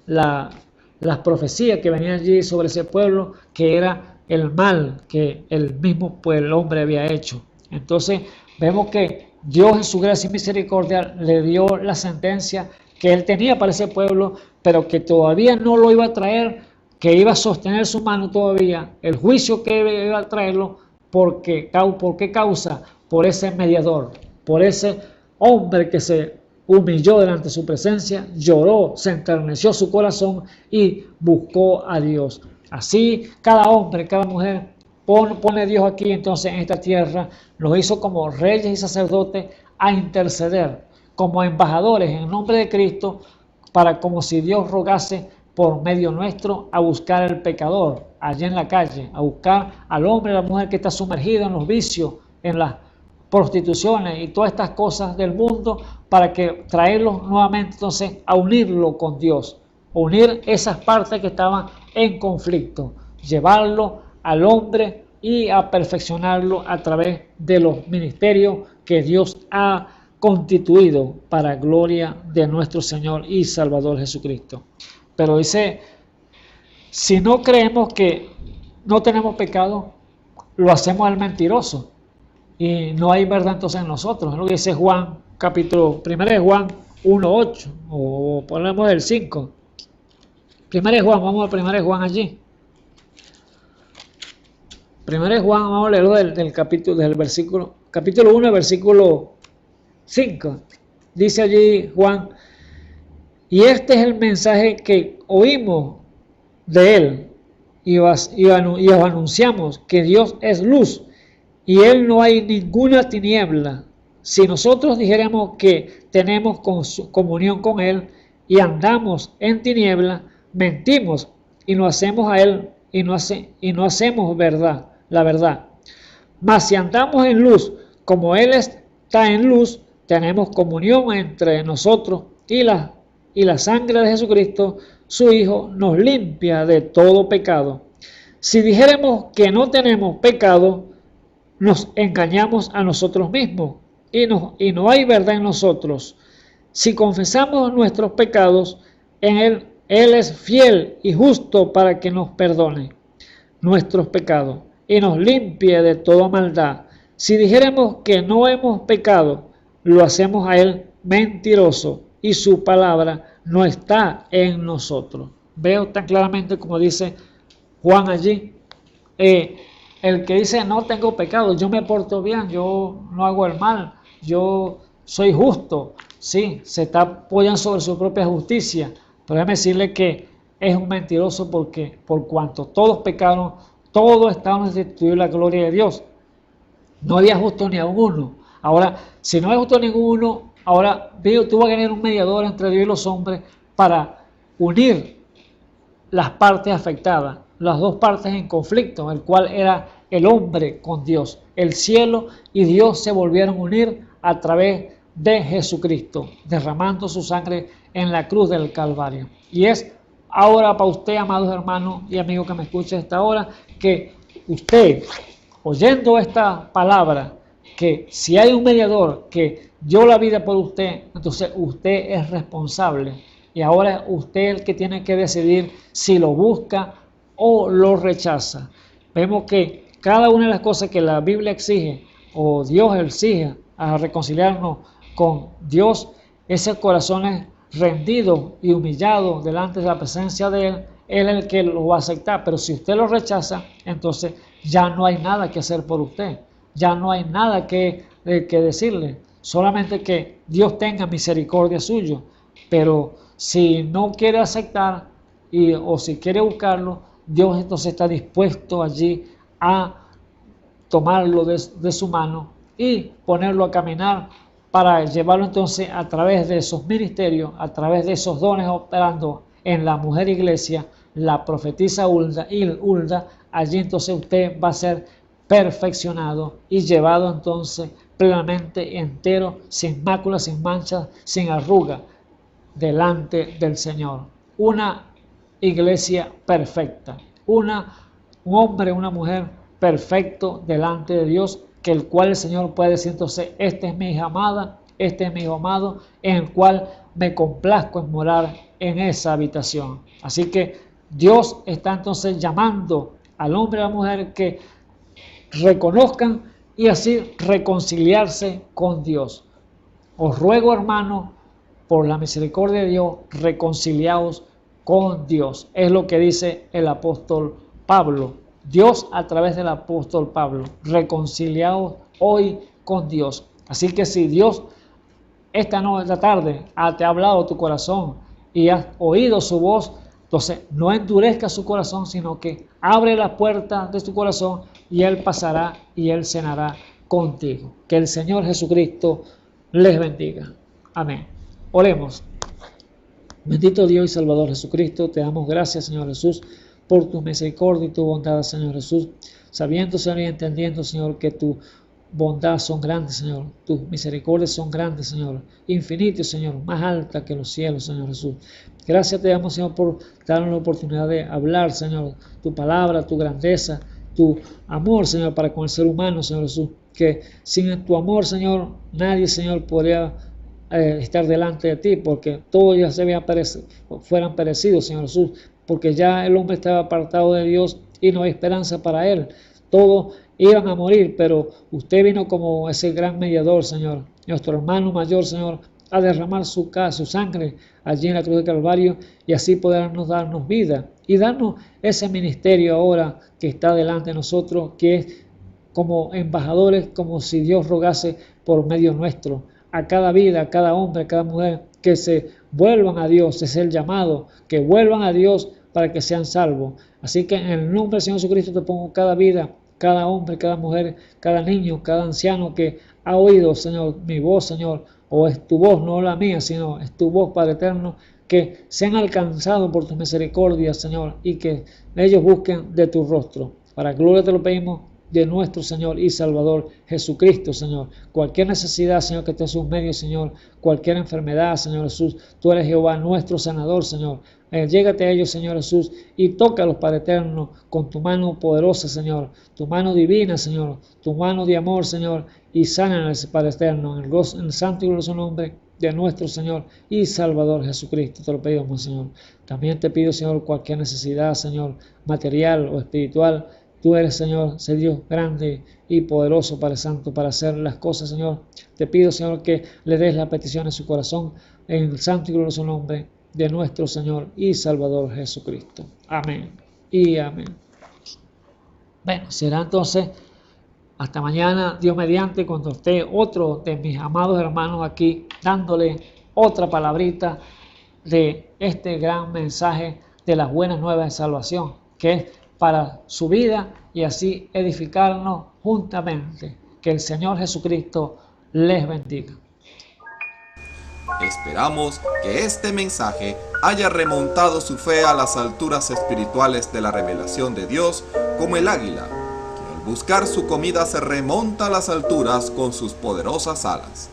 las profecías que venían allí sobre ese pueblo, que era el mal que el mismo el hombre había hecho. Entonces vemos que Dios en su gracia y misericordia le dio la sentencia que él tenía para ese pueblo, pero que todavía no lo iba a traer, que iba a sostener su mano todavía, el juicio que iba a traerlo. ¿Por qué causa? Por ese mediador, por ese hombre que se humilló delante de su presencia, lloró, se enterneció su corazón y buscó a Dios. Así cada hombre, cada mujer pone a Dios aquí entonces en esta tierra, los hizo como reyes y sacerdotes a interceder, como embajadores en nombre de Cristo, para como si Dios rogase por medio nuestro a buscar al pecador allá en la calle, a buscar al hombre y a la mujer que está sumergido en los vicios, en las prostituciones y todas estas cosas del mundo, para que traerlos nuevamente entonces a unirlo con Dios, unir esas partes que estaban en conflicto, llevarlo al hombre y a perfeccionarlo a través de los ministerios que Dios ha constituido para gloria de nuestro Señor y Salvador Jesucristo. Pero dice, si no creemos que no tenemos pecado, lo hacemos al mentiroso y no hay verdad entonces en nosotros. Es lo que dice Juan, capítulo 1 de Juan 1:8, o ponemos el 5. 1 de Juan, vamos al 1 de Juan allí. 1 de Juan, vamos a leerlo del capítulo 1, versículo 5. Dice allí Juan: Y este es el mensaje que oímos de Él y os anunciamos, que Dios es luz y Él no hay ninguna tiniebla. Si nosotros dijéramos que tenemos comunión con Él y andamos en tiniebla, mentimos y no hacemos a Él y no hacemos la verdad. Mas si andamos en luz, como Él está en luz, tenemos comunión entre nosotros y la sangre de Jesucristo, su Hijo, nos limpia de todo pecado. Si dijéramos que no tenemos pecado, nos engañamos a nosotros mismos y no hay verdad en nosotros. Si confesamos nuestros pecados, en Él es fiel y justo para que nos perdone nuestros pecados y nos limpie de toda maldad. Si dijéramos que no hemos pecado, lo hacemos a Él mentiroso y su palabra no está en nosotros. Veo tan claramente como dice Juan allí, el que dice no tengo pecado, yo me porto bien, yo no hago el mal, yo soy justo, sí, se apoyan sobre su propia justicia, pero déjeme decirle que es un mentiroso porque por cuanto todos pecaron, todos estaban destituidos de la gloria de Dios. No había justo ni a uno. Ahora, si no hay justo ninguno, ahora tuvo que tener un mediador entre Dios y los hombres para unir las partes afectadas, las dos partes en conflicto, el cual era el hombre con Dios. El cielo y Dios se volvieron a unir a través de Jesucristo, derramando su sangre en la cruz del Calvario. Y es ahora para usted, amados hermanos y amigos que me escuchan a esta hora, que usted, oyendo esta palabra, que si hay un mediador que dio la vida por usted, entonces usted es responsable. Y ahora es usted el que tiene que decidir si lo busca o lo rechaza. Vemos que cada una de las cosas que la Biblia exige o Dios exige a reconciliarnos con Dios, ese corazón es rendido y humillado delante de la presencia de Él, Él es el que lo va a aceptar. Pero si usted lo rechaza, entonces ya no hay nada que hacer por usted, ya no hay nada que decirle, solamente que Dios tenga misericordia suyo. Pero si no quiere aceptar o si quiere buscarlo, Dios entonces está dispuesto allí a tomarlo de su mano y ponerlo a caminar para llevarlo entonces a través de esos ministerios, a través de esos dones operando en la mujer iglesia, la profetisa Hulda, allí entonces usted va a ser perfeccionado y llevado entonces plenamente entero, sin mácula, sin mancha, sin arruga, delante del Señor. Una iglesia perfecta, un hombre, una mujer perfecto delante de Dios, que el cual el Señor puede decir entonces, esta es mi hija amada, este es mi hijo amado, en el cual me complazco en morar en esa habitación. Así que Dios está entonces llamando al hombre y a la mujer que reconozcan y así reconciliarse con Dios. Os ruego, hermano, por la misericordia de Dios, reconciliaos con Dios. Es lo que dice el apóstol Pablo. Dios a través del apóstol Pablo, reconciliaos hoy con Dios. Así que si Dios esta tarde te ha hablado tu corazón y has oído su voz, entonces no endurezca su corazón, sino que abre la puerta de tu corazón y Él pasará y Él cenará contigo. Que el Señor Jesucristo les bendiga. Amén. Oremos. Bendito Dios y Salvador Jesucristo, te damos gracias, Señor Jesús, por tu misericordia y tu bondad, Señor Jesús, sabiendo, Señor, y entendiendo, Señor, que tu bondad son grandes, Señor, tus misericordias son grandes, Señor, infinitas, Señor, más altas que los cielos, Señor Jesús. Gracias te damos, Señor, por darnos la oportunidad de hablar, Señor, tu palabra, tu grandeza, tu amor, Señor, para con el ser humano, Señor Jesús, que sin tu amor, Señor, nadie, Señor, podría estar delante de ti, porque todos ya fueran perecidos, Señor Jesús, porque ya el hombre estaba apartado de Dios y no hay esperanza para él. Todos iban a morir, pero usted vino como ese gran mediador, Señor, nuestro hermano mayor, Señor, a derramar su sangre allí en la cruz del Calvario y así podernos darnos vida y darnos ese ministerio ahora que está delante de nosotros, que es como embajadores, como si Dios rogase por medio nuestro a cada vida, a cada hombre, a cada mujer que se vuelvan a Dios. Ese es el llamado, que vuelvan a Dios para que sean salvos. Así que en el nombre del Señor Jesucristo te pongo cada vida, cada hombre, cada mujer, cada niño, cada anciano que ha oído, Señor, mi voz, Señor, o es tu voz, no la mía, sino es tu voz, Padre eterno, que sean alcanzados por tu misericordia, Señor, y que ellos busquen de tu rostro. Para gloria te lo pedimos de nuestro Señor y Salvador Jesucristo, Señor. Cualquier necesidad, Señor, que esté en sus medios, Señor, cualquier enfermedad, Señor Jesús, tú eres Jehová, nuestro sanador, Señor. Llégate a ellos, Señor Jesús, y tócalos, Padre eterno, con tu mano poderosa, Señor, tu mano divina, Señor, tu mano de amor, Señor, y sánalos, Padre eterno, en el santo y glorioso nombre de nuestro Señor y Salvador Jesucristo. Te lo pedimos, Señor. También te pido, Señor, cualquier necesidad, Señor, material o espiritual. Tú eres, Señor, ese Dios grande y poderoso, Padre Santo, para hacer las cosas, Señor. Te pido, Señor, que le des la petición en su corazón en el santo y glorioso nombre de nuestro Señor y Salvador Jesucristo. Amén y amén. Bueno, será entonces hasta mañana, Dios mediante, cuando esté otro de mis amados hermanos aquí dándole otra palabrita de este gran mensaje de las buenas nuevas de salvación, que es para su vida y así edificarnos juntamente. Que el Señor Jesucristo les bendiga. Esperamos que este mensaje haya remontado su fe a las alturas espirituales de la revelación de Dios, como el águila, que al buscar su comida se remonta a las alturas con sus poderosas alas.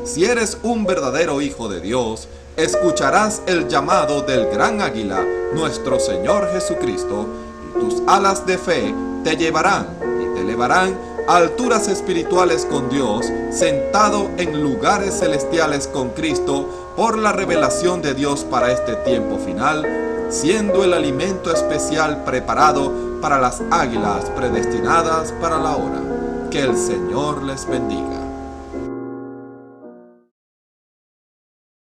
Si eres un verdadero hijo de Dios, escucharás el llamado del gran águila, nuestro Señor Jesucristo, y tus alas de fe te llevarán y te elevarán a alturas espirituales con Dios, sentado en lugares celestiales con Cristo, por la revelación de Dios para este tiempo final, siendo el alimento especial preparado para las águilas predestinadas para la hora. Que el Señor les bendiga.